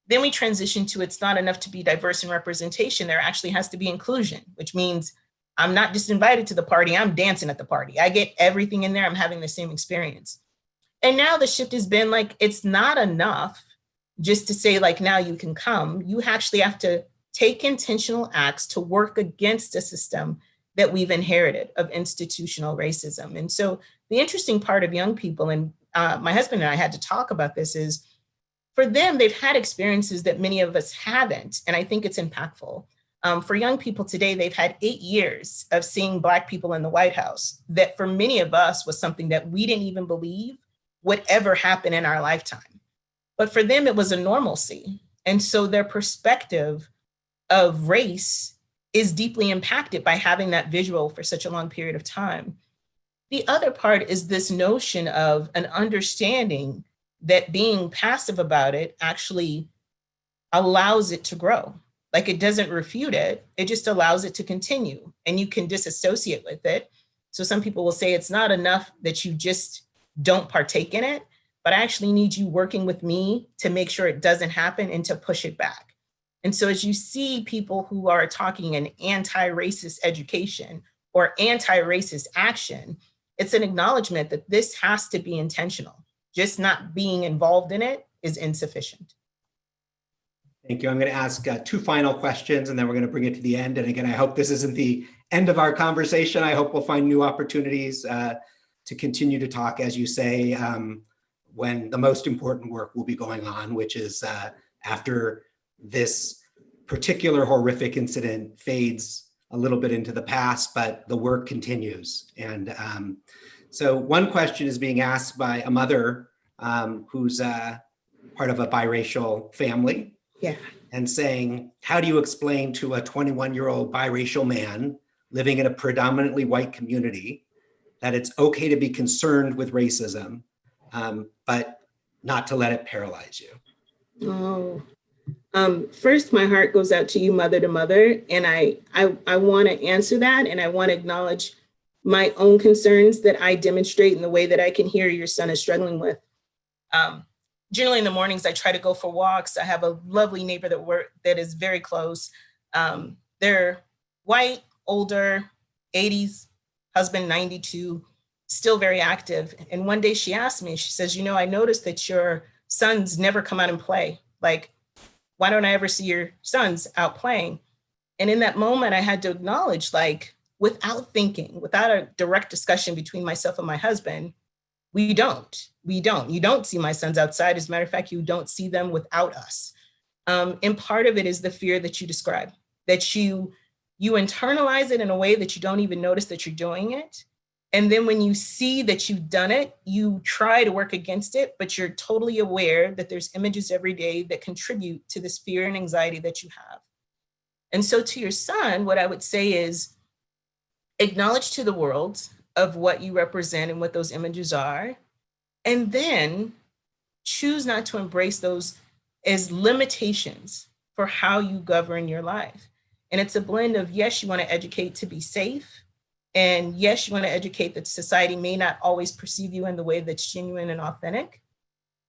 Then we transitioned to, it's not enough to be diverse in representation. There actually has to be inclusion, which means I'm not just invited to the party, I'm dancing at the party. I get everything in there, I'm having the same experience. And now the shift has been like, it's not enough just to say like, now you can come. You actually have to take intentional acts to work against a system that we've inherited of institutional racism. And so the interesting part of young people, and my husband and I had to talk about this, is for them, they've had experiences that many of us haven't. And I think it's impactful. For young people today, they've had 8 years of seeing Black people in the White House that for many of us was something that we didn't even believe would ever happen in our lifetime. But for them, it was a normalcy. And so their perspective of race is deeply impacted by having that visual for such a long period of time. The other part is this notion of an understanding that being passive about it actually allows it to grow. Like, it doesn't refute it, it just allows it to continue, and you can disassociate with it. So some people will say it's not enough that you just don't partake in it, but I actually need you working with me to make sure it doesn't happen and to push it back. And so as you see people who are talking an anti-racist education or anti-racist action, it's an acknowledgement that this has to be intentional. Just not being involved in it is insufficient. Thank you. I'm going to ask 2 final questions, and then we're going to bring it to the end. And again, I hope this isn't the end of our conversation. I hope we'll find new opportunities to continue to talk, as you say, when the most important work will be going on, which is after this particular horrific incident fades a little bit into the past, but the work continues. And so one question is being asked by a mother who's part of a biracial family. Yeah. And saying, how do you explain to a 21-year-old biracial man living in a predominantly white community that it's okay to be concerned with racism, but not to let it paralyze you? Oh, first, my heart goes out to you, mother to mother. And I want to answer that. And I want to acknowledge my own concerns that I demonstrate in the way that I can hear your son is struggling with. Generally in the mornings, I try to go for walks. I have a lovely neighbor that is very close. They're white, older, 80s, husband 92, still very active. And one day she asked me, she says, I noticed that your sons never come out and play. Like, why don't I ever see your sons out playing? And in that moment, I had to acknowledge, like, without thinking, without a direct discussion between myself and my husband, you don't see my sons outside. As a matter of fact, you don't see them without us. And part of it is the fear that you describe, that you internalize it in a way that you don't even notice that you're doing it. And then when you see that you've done it, you try to work against it, but you're totally aware that there's images every day that contribute to this fear and anxiety that you have. And so to your son, what I would say is acknowledge to the world of what you represent and what those images are, and then choose not to embrace those as limitations for how you govern your life. And it's a blend of, yes, you want to educate to be safe. And yes, you want to educate that society may not always perceive you in the way that's genuine and authentic,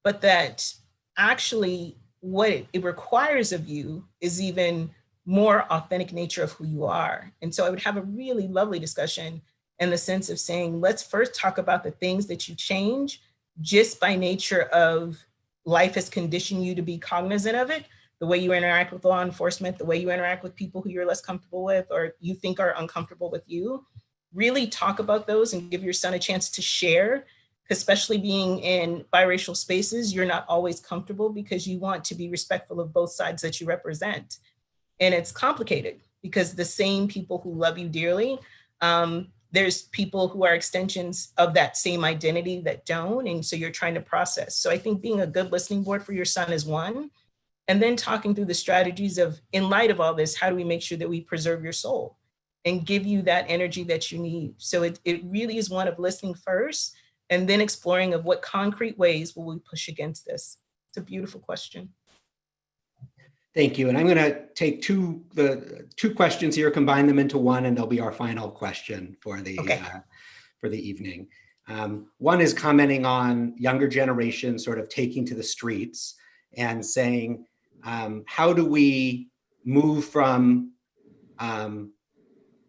but that actually what it requires of you is even more authentic nature of who you are. And so I would have a really lovely discussion in the sense of saying, let's first talk about the things that you change just by nature of life has conditioned you to be cognizant of it, the way you interact with law enforcement, the way you interact with people who you're less comfortable with or you think are uncomfortable with you. Really talk about those and give your son a chance to share, especially being in biracial spaces. You're not always comfortable because you want to be respectful of both sides that you represent. And it's complicated because the same people who love you dearly, there's people who are extensions of that same identity that don't. And so you're trying to process. So I think being a good listening board for your son is one. And then talking through the strategies of, in light of all this, how do we make sure that we preserve your soul and give you that energy that you need? So it really is one of listening first and then exploring of what concrete ways will we push against this. It's a beautiful question. Thank you. And I'm going to take two questions here, combine them into one, and they'll be our final question for the evening. One is commenting on younger generations sort of taking to the streets and saying, how do we move from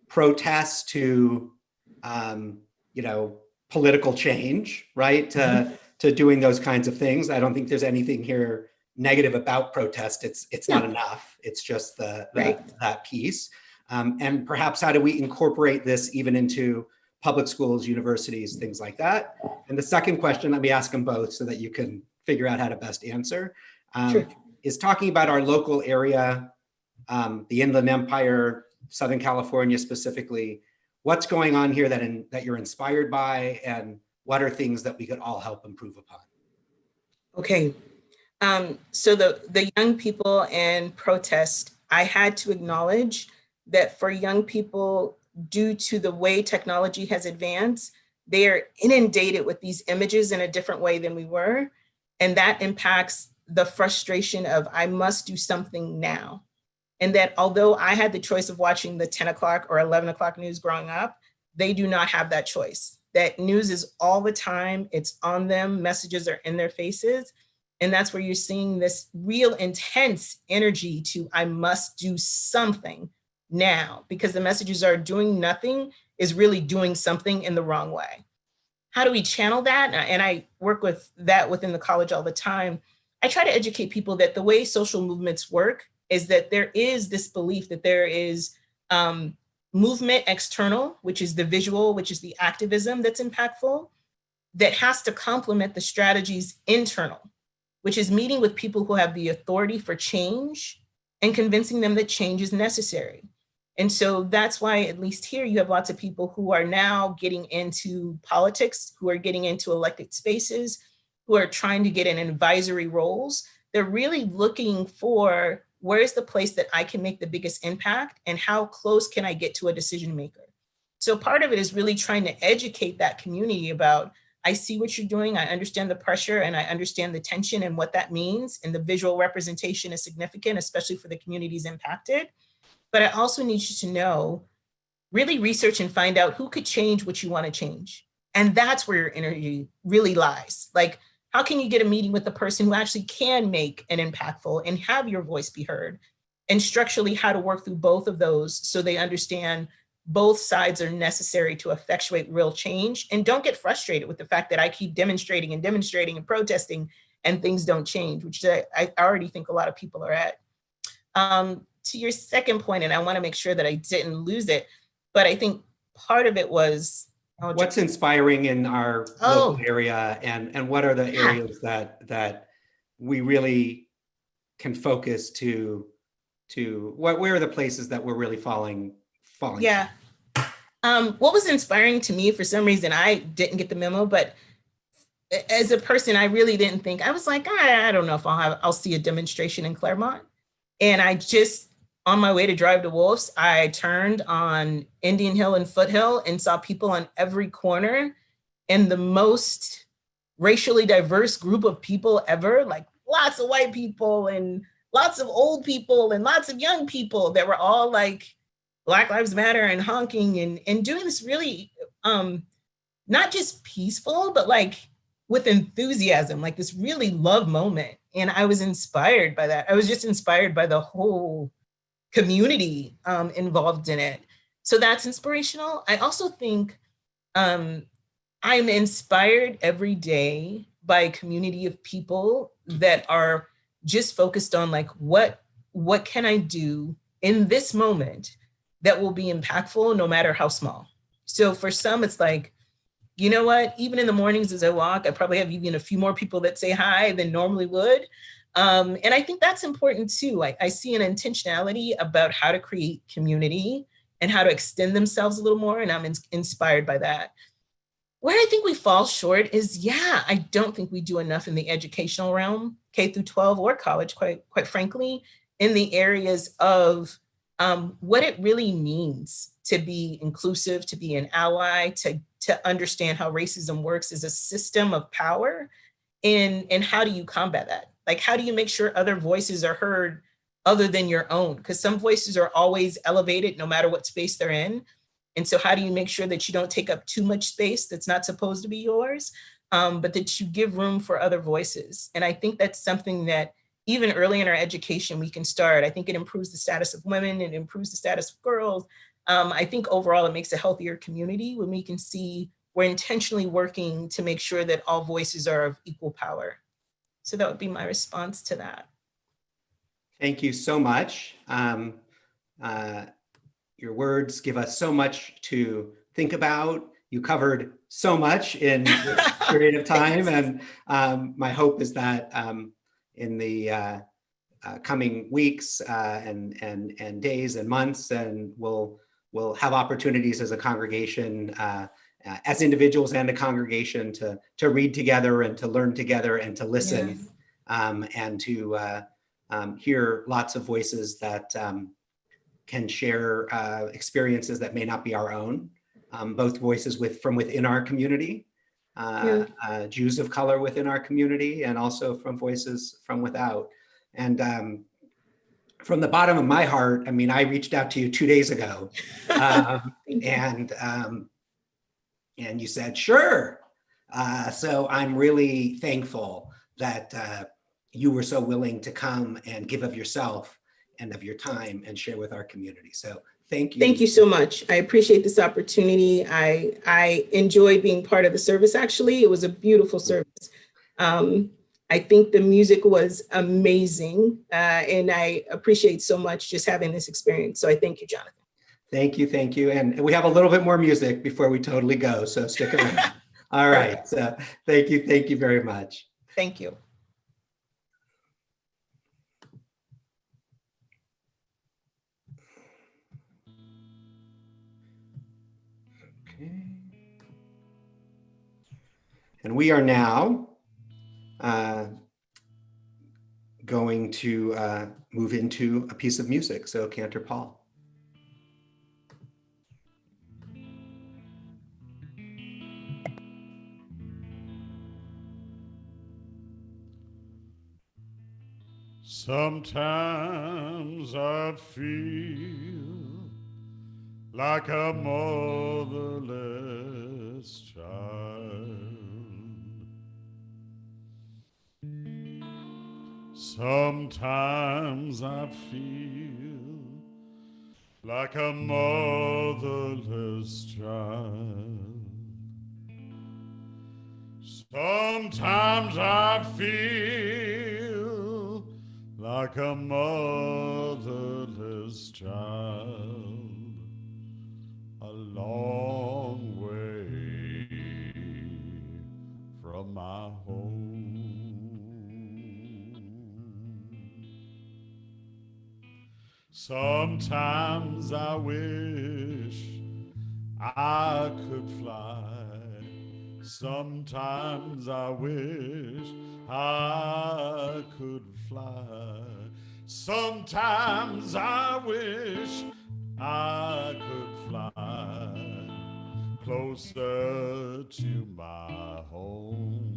protest to, political change, right? To doing those kinds of things. I don't think there's anything here negative about protest. It's not enough. It's just that piece. And perhaps how do we incorporate this even into public schools, universities, things like that? And the second question, let me ask them both so that you can figure out how to best answer, is talking about our local area, the Inland Empire, Southern California specifically. What's going on here that you're inspired by, and what are things that we could all help improve upon? Okay. So the young people and protest, I had to acknowledge that for young people, due to the way technology has advanced, they are inundated with these images in a different way than we were. And that impacts the frustration of, I must do something now. And that although I had the choice of watching the 10 o'clock or 11 o'clock news growing up, they do not have that choice. That news is all the time, it's on them, messages are in their faces. And that's where you're seeing this real intense energy to, I must do something now, because the messages are doing nothing is really doing something in the wrong way. How do we channel that? And I work with that within the college all the time. I try to educate people that the way social movements work is that there is this belief that there is movement external, which is the visual, which is the activism that's impactful, that has to complement the strategies internal, which is meeting with people who have the authority for change and convincing them that change is necessary. And so that's why, at least here, you have lots of people who are now getting into politics, who are getting into elected spaces, who are trying to get in advisory roles. They're really looking for, where's the place that I can make the biggest impact and how close can I get to a decision maker? So part of it is really trying to educate that community about, I see what you're doing, I understand the pressure, and I understand the tension and what that means. And the visual representation is significant, especially for the communities impacted. But I also need you to know, really research and find out who could change what you want to change. And that's where your energy really lies. Like, how can you get a meeting with the person who actually can make an impactful and have your voice be heard? And structurally, how to work through both of those so they understand both sides are necessary to effectuate real change. And don't get frustrated with the fact that I keep demonstrating and protesting and things don't change, which I already think a lot of people are at. To your second point, and I want to make sure that I didn't lose it, but I think part of it was what's inspiring in our local area, and what are the areas that we really can focus to where are the places that we're really falling yeah. What was inspiring to me, for some reason, I didn't get the memo, but as a person, I really didn't think, I was like, I don't know if I'll see a demonstration in Claremont. And I just, on my way to drive to Wolf's, I turned on Indian Hill and Foothill and saw people on every corner, and the most racially diverse group of people ever, like lots of white people and lots of old people and lots of young people that were all like Black Lives Matter and honking and doing this really not just peaceful, but like with enthusiasm, like this really love moment. And I was inspired by that. I was just inspired by the whole community involved in it. So that's inspirational. I also think I'm inspired every day by a community of people that are just focused on like, what can I do in this moment that will be impactful no matter how small. So for some, it's like, you know what, even in the mornings as I walk, I probably have even a few more people that say hi than normally would. And I think that's important too. I see an intentionality about how to create community and how to extend themselves a little more. And I'm inspired by that. Where I think we fall short is, I don't think we do enough in the educational realm, K through 12 or college, quite frankly, in the areas of what it really means to be inclusive, to be an ally, to understand how racism works as a system of power, and how do you combat that? Like, how do you make sure other voices are heard other than your own? Because some voices are always elevated no matter what space they're in. And so how do you make sure that you don't take up too much space that's not supposed to be yours, but that you give room for other voices? And I think that's something that even early in our education, we can start. I think it improves the status of women, it improves the status of girls. I think overall it makes a healthier community when we can see we're intentionally working to make sure that all voices are of equal power. So that would be my response to that. Thank you so much. Your words give us so much to think about. You covered so much in this period of time. And my hope is that in the coming weeks and days and months, and we'll have opportunities as a congregation, as individuals and a congregation, to read together and to learn together and to listen, and to hear lots of voices that can share experiences that may not be our own, both voices from within our community, Jews of color within our community, and also from voices from without. And from the bottom of my heart, I mean, I reached out to you 2 days ago, and you said, sure. So I'm really thankful that you were so willing to come and give of yourself and of your time and share with our community. So thank you. Thank you so much. I appreciate this opportunity. I enjoyed being part of the service. Actually, it was a beautiful service. I think the music was amazing, and I appreciate so much just having this experience. So I thank you, Jonathan. Thank you, thank you. And we have a little bit more music before we totally go, so stick around. All right, so thank you very much. Thank you. Okay. And we are now going to move into a piece of music. So Cantor Paul. Sometimes I feel like a motherless child. Sometimes I feel like a motherless child. Sometimes I feel like a motherless child, a long way from my home. Sometimes I wish I could fly. Sometimes I wish I could fly. Sometimes I wish I could fly closer to my home.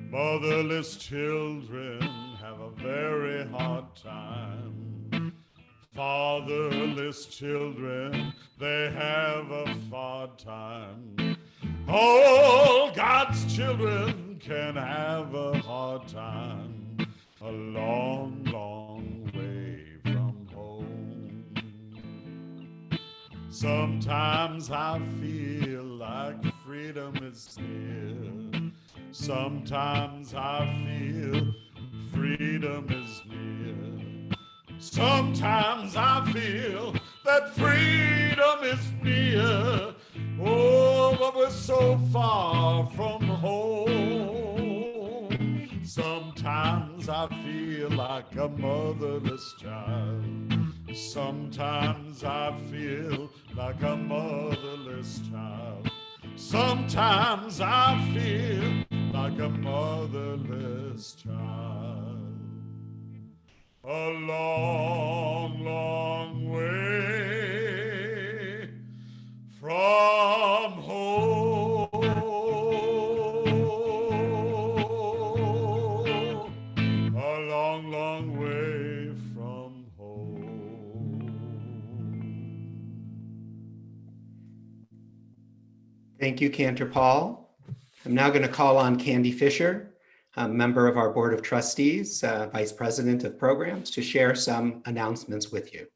Motherless children have a very hard time. Fatherless children, they have a hard time. All God's children can have a hard time, a long, long way from home. Sometimes I feel like freedom is near. Sometimes I feel freedom is near. Sometimes I feel that freedom is near. Oh, but we're so far from home. Sometimes I feel like a motherless child. Sometimes I feel like a motherless child. Sometimes I feel like a motherless child. A long, long way from home. A long, long way from home. Thank you, Cantor Paul. I'm now going to call on Candy Fisher, a member of our Board of Trustees, Vice President of Programs, to share some announcements with you.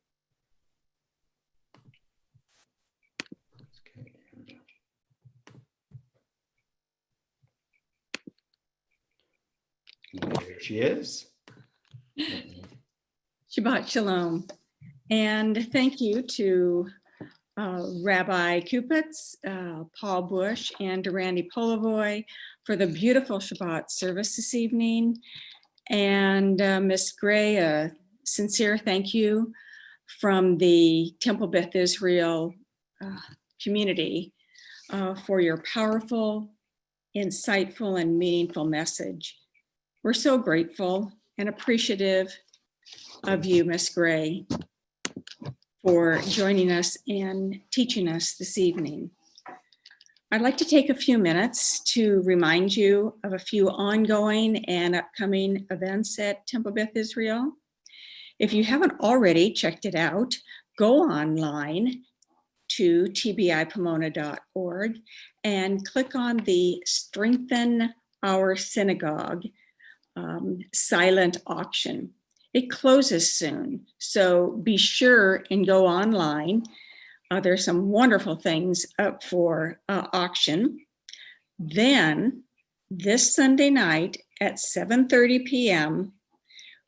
There she is. Shabbat Shalom. And thank you to Rabbi Kupitz, Paul Bush, and Randy Polovoy for the beautiful Shabbat service this evening. And Ms. Gray, a sincere thank you from the Temple Beth Israel community for your powerful, insightful, and meaningful message. We're so grateful and appreciative of you, Ms. Gray, for joining us and teaching us this evening. I'd like to take a few minutes to remind you of a few ongoing and upcoming events at Temple Beth Israel. If you haven't already checked it out, go online to tbipomona.org and click on the Strengthen Our Synagogue silent auction. It closes soon, so be sure and go online. There's some wonderful things up for auction. Then this Sunday night at 7:30 p.m.,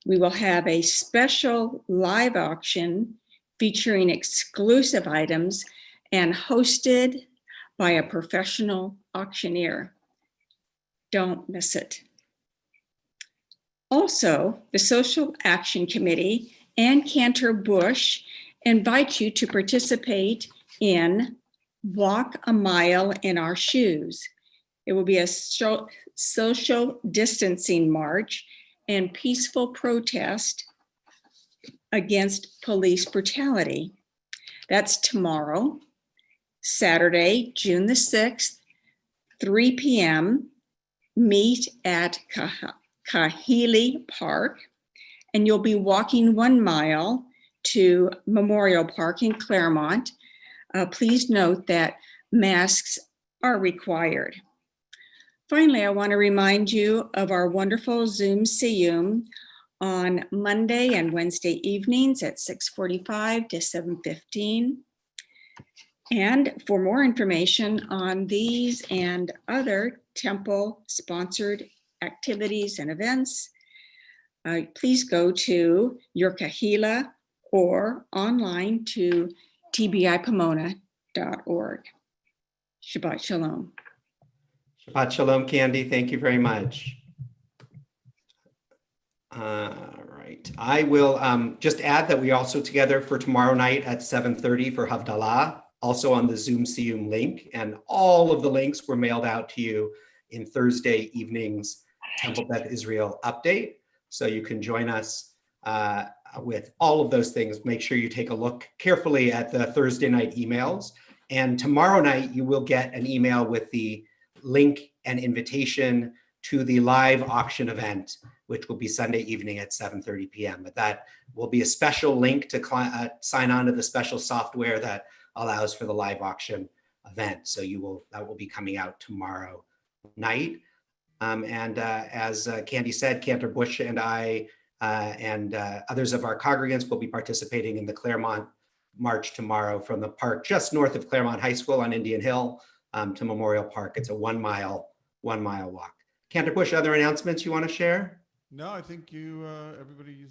we will have a special live auction featuring exclusive items and hosted by a professional auctioneer. Don't miss it. Also, the Social Action Committee and Cantor Bush invite you to participate in Walk a Mile in Our Shoes. It will be a social distancing march and peaceful protest against police brutality. That's tomorrow, Saturday, June the 6th, 3 p.m. Meet at Kahili Park, and you'll be walking 1 mile to Memorial Park in Claremont. Please note that masks are required. Finally, I want to remind you of our wonderful Zoom Siyum on Monday and Wednesday evenings at 6:45 to 7:15. And for more information on these and other temple-sponsored activities and events, please go to your Kahila or online to tbipomona.org. Shabbat Shalom. Shabbat Shalom, Candy. Thank you very much. All right. I will just add that we also together for tomorrow night at 7:30 for Havdalah, also on the Zoom Siyum link. And all of the links were mailed out to you in Thursday evening's Temple Beth Israel update. So you can join us with all of those things. Make sure you take a look carefully at the Thursday night emails. And tomorrow night, you will get an email with the link and invitation to the live auction event, which will be Sunday evening at 7:30 p.m. But that will be a special link to sign on to the special software that allows for the live auction event. So that will be coming out tomorrow night. As Candy said, Cantor Bush and I and others of our congregants will be participating in the Claremont March tomorrow from the park just north of Claremont High School on Indian Hill to Memorial Park. It's a 1 mile walk. Cantor Bush, other announcements you want to share? No, I think everybody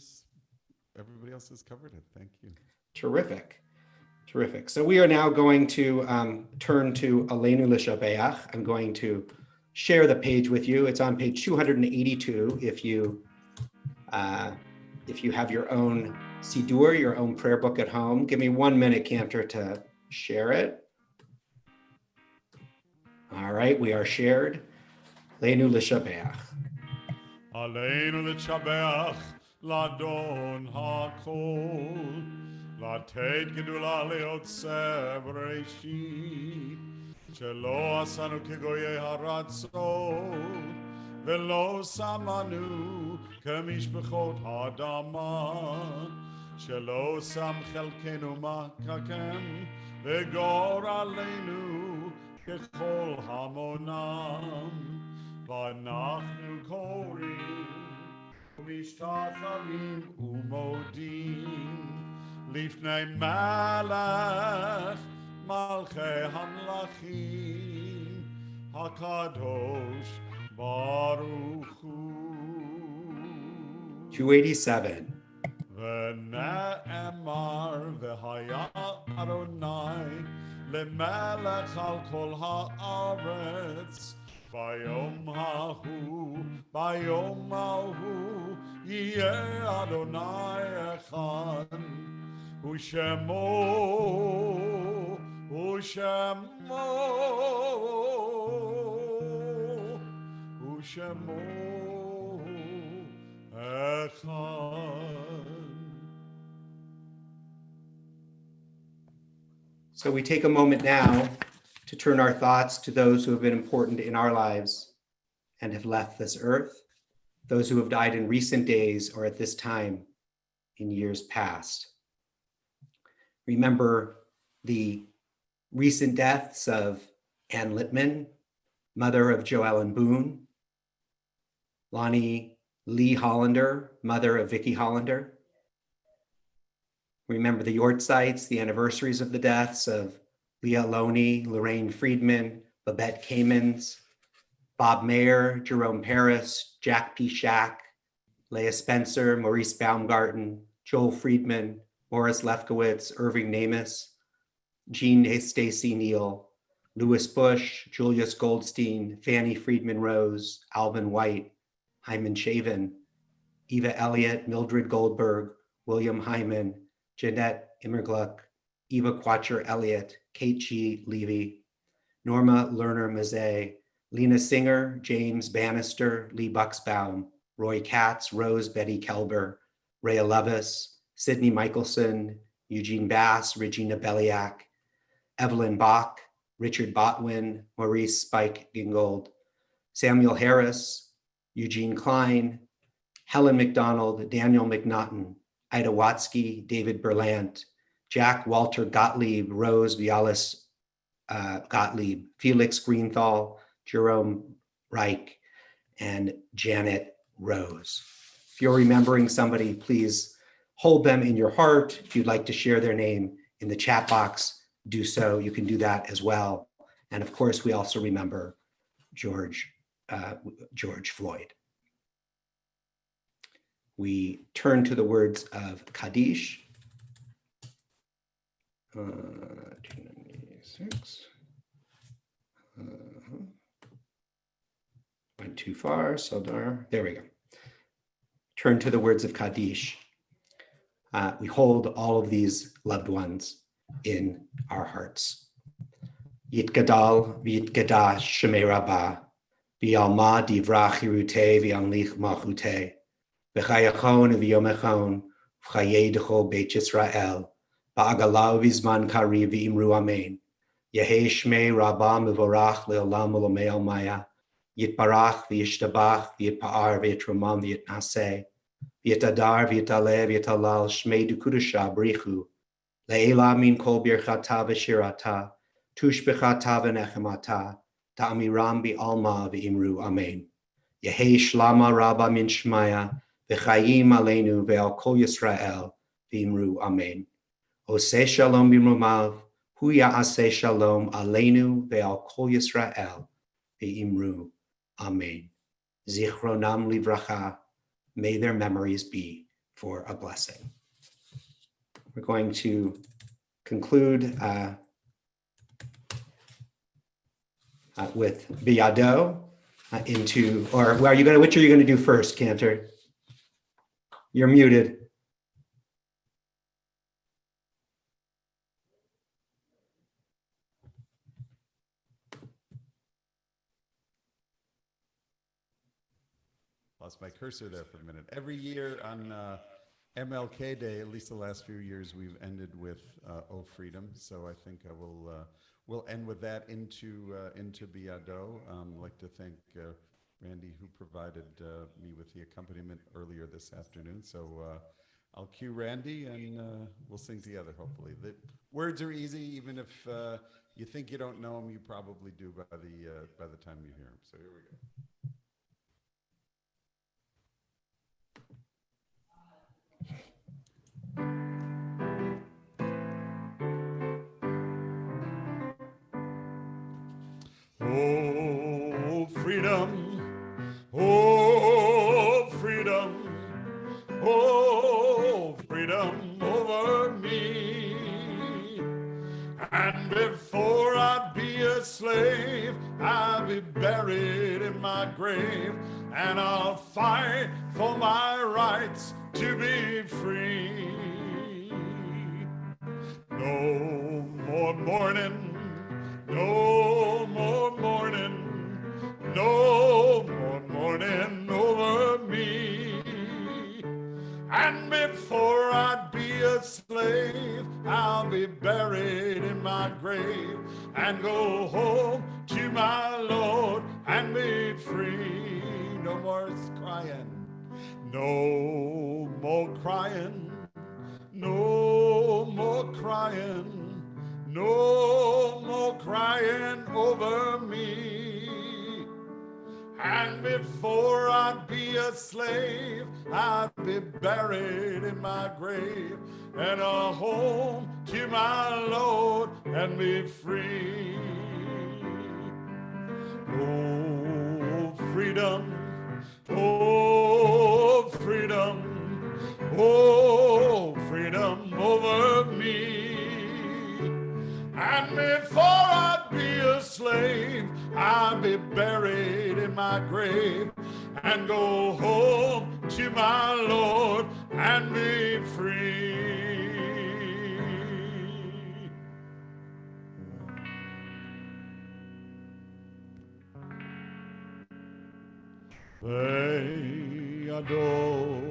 else has covered it. Thank you. Terrific. So we are now going to turn to Aleinu L'Shabeach. I'm going to share the page with you. It's on page 282 if you have your own Siddur, your own prayer book at home. Give me 1 minute, Cantor, to share it. All right, we are shared. Aleinu L'Shabeach. Aleinu L'Shabeach, Ladon HaKol, Lated Gedula Leotze Bereshit, Shelo Asanu Kegoye Haratzot, Velo Samanu Kemishbechot Hadama, Shelo Sam Chelkenu Makakem, Vegor Aleinu Kechol Hamonam, Vanachnu Korim, Mishtachavim Umodim, Lifnei Malach, Malchei Hamlachim, HaKadosh Baruch Hu. 287. V'ne'emar v'haya Adonai lemelech al kol ha'aretz bayom hahu yeh Adonai echad u'shemo echad. So we take a moment now to turn our thoughts to those who have been important in our lives and have left this earth, those who have died in recent days or at this time in years past. Remember the recent deaths of Ann Littman, mother of Joellen Boone, Lonnie Lee Hollander, mother of Vicki Hollander. Remember the Yortzites, the anniversaries of the deaths of Leah Loney, Lorraine Friedman, Babette Kamens, Bob Mayer, Jerome Paris, Jack P. Shack, Leah Spencer, Maurice Baumgarten, Joel Friedman, Morris Lefkowitz, Irving Namus, Jean Stacy Neal, Louis Bush, Julius Goldstein, Fanny Friedman Rose, Alvin White, Hyman Shaven, Eva Elliott, Mildred Goldberg, William Hyman, Jeanette Immergluck, Eva Quatcher Elliott, Kate G. Levy, Norma Lerner Mazet, Lena Singer, James Bannister, Lee Bucksbaum, Roy Katz, Rose Betty Kelber, Rhea Levis, Sidney Michelson, Eugene Bass, Regina Beliak, Evelyn Bach, Richard Botwin, Maurice Spike Gingold, Samuel Harris, Eugene Klein, Helen McDonald, Daniel McNaughton, Ida Watsky, David Berlant, Jack Walter Gottlieb, Rose Vialis Gottlieb, Felix Greenthal, Jerome Reich, and Janet Rose. If you're remembering somebody, please hold them in your heart. If you'd like to share their name in the chat box, do so. You can do that as well. And of course, we also remember George Floyd. We turn to the words of Kaddish. 296. Went too far, so there we go. Turn to the words of Kaddish. We hold all of these loved ones in our hearts. Yitgadal v'yitgadash shemei rabbah, v'yalma divrach hirutei v'yamlich malchutei, v'chayachon v'yomechon, v'chayedecho beit Yisrael, ba'agalau v'zman kari v'imru amen. Yehei shmei rabbah mevorach le'olam u'lomei almaya, yitbarach v'yishtabach v'yitpa'ar v'yitromam v'yitnaseh, v'yitadar v'yitaleh v'yitalal shmei dukudasha brichu, le'ela min kol birchata v'shirata, tush b'chata v'nechemata, ta'amiram bi'alma v'imru amen. Yehei shlama rabba min shmaya, v'chayim aleinu ve'al kol Yisrael v'imru amen. Oseh shalom b'imrumav, hu ya'aseh shalom aleinu ve'al kol Yisrael v'imru amen. Zichronam livracha, may their memories be for a blessing. We're going to conclude with Biyado into, or well, which are you going to do first, Cantor? You're muted. Lost my cursor there for a minute. Every year on MLK Day, at least the last few years, we've ended with "O Freedom." So I think I will we'll end with that into Biyado. I'd like to thank Randy, who provided me with the accompaniment earlier this afternoon. So I'll cue Randy, and we'll sing together. Hopefully, the words are easy. Even if you think you don't know them, you probably do by the time you hear them. So here we go. Oh, freedom, oh, freedom, oh, freedom over me. And before I'd be a slave, I'll be buried in my grave, and I'll fight for my rights to be free. No more mourning, no more mourning, no more mourning over me. And before I'd be a slave, I'll be buried in my grave and go home to my Lord and be free. No more crying, no more crying, no more crying, no more crying over me. And before I'd be a slave, I'd be buried in my grave and a home to my Lord and be free. Oh, freedom, oh, freedom, oh, freedom over me. And before I'd be a slave, I'd be buried in my grave and go home to my Lord and be free. Ve'yado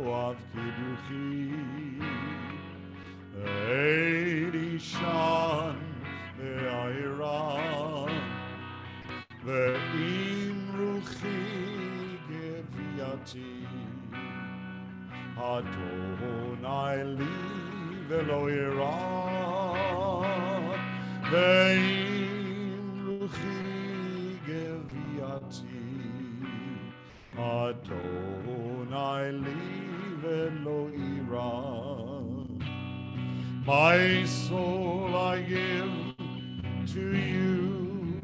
av kidduchi, ve'dishan ve'ayran, ve'im ruchi geviati, Adonai li ve'lo ira, ve'im ruchi geviati, Adonai li ira. My soul I give to you,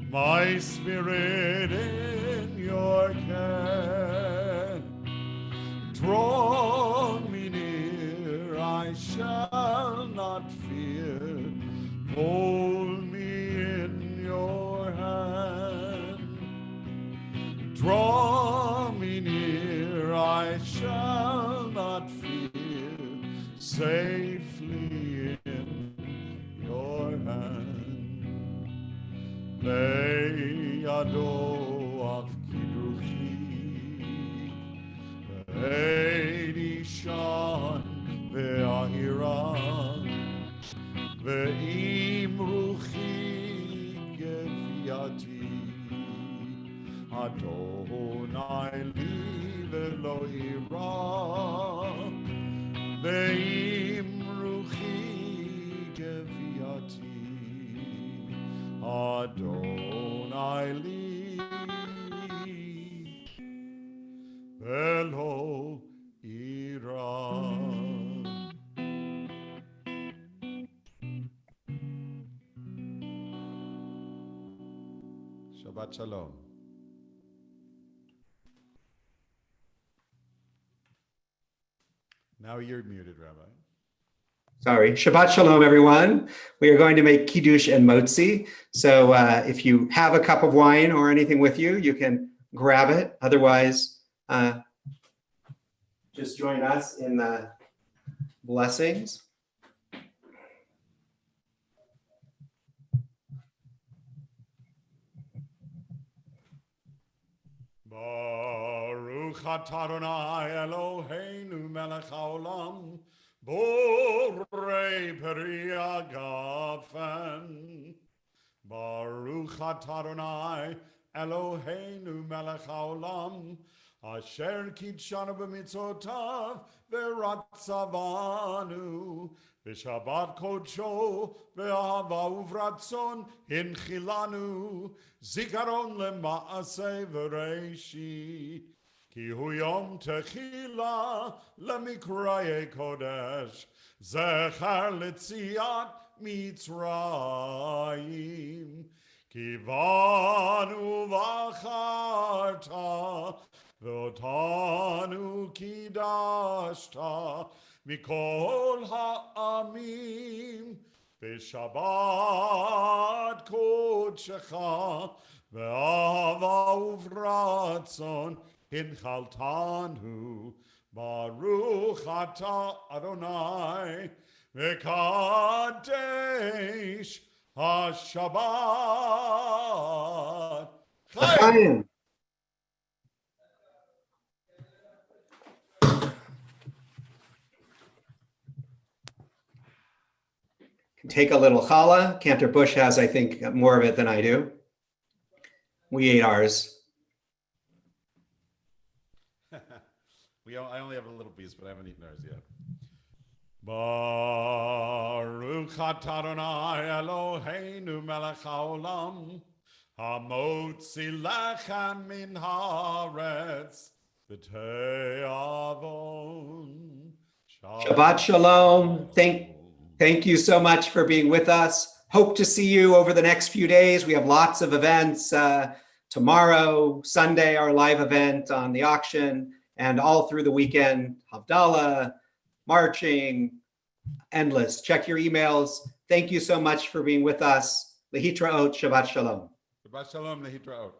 my spirit in your care. Draw me near, I shall not fear. Hold me in your hand. Draw me near, I shall not fear. Safely in your hand. Be'yado av kidruchi, be'edishan ve'ahira, ve'im ruchi geviati, Adonai li ve'lo ira. Ve'im ruchi geviati, Adonai li ve'lo ira. Shabbat Shalom. Now you're muted, Rabbi. Sorry. Shabbat Shalom, everyone. We are going to make Kiddush and Motzi. So if you have a cup of wine or anything with you, you can grab it. Otherwise, just join us in the blessings. Baruch atah Adonai Eloheinu melech haolam, borei peri hagafen. Baruch atah Adonai Eloheinu melech haolam, asher kitshanu b'mitzvotav v'ratzavanu b'shabbat kodsho v'ahava uvratzon hinchilanu zikaron lema'aseh v'reishit ki hu yom techila lemikrayei kodesh zechar letziat mitzrayim ki vanu v'acharta V'otanu kidashta mikol ha'amim v'shabbat kodshecha v'ahava uvratzon hinchaltanu baruch atah Adonai v'kadesh ha'shabbat Chaim. Take a little challah. Cantor Bush has, I think, more of it than I do. We ate ours. I only have a little piece, but I haven't eaten ours yet. Baruch atah Adonai Eloheinu melech haolam, hamotzi lechem min haaretz b'te'avon. Shabbat Shalom. Thank you so much for being with us. Hope to see you over the next few days. We have lots of events. Tomorrow, Sunday, our live event on the auction, and all through the weekend, Havdalah, marching, endless. Check your emails. Thank you so much for being with us. Lehitraot, Shabbat Shalom. Shabbat Shalom, lehitraot.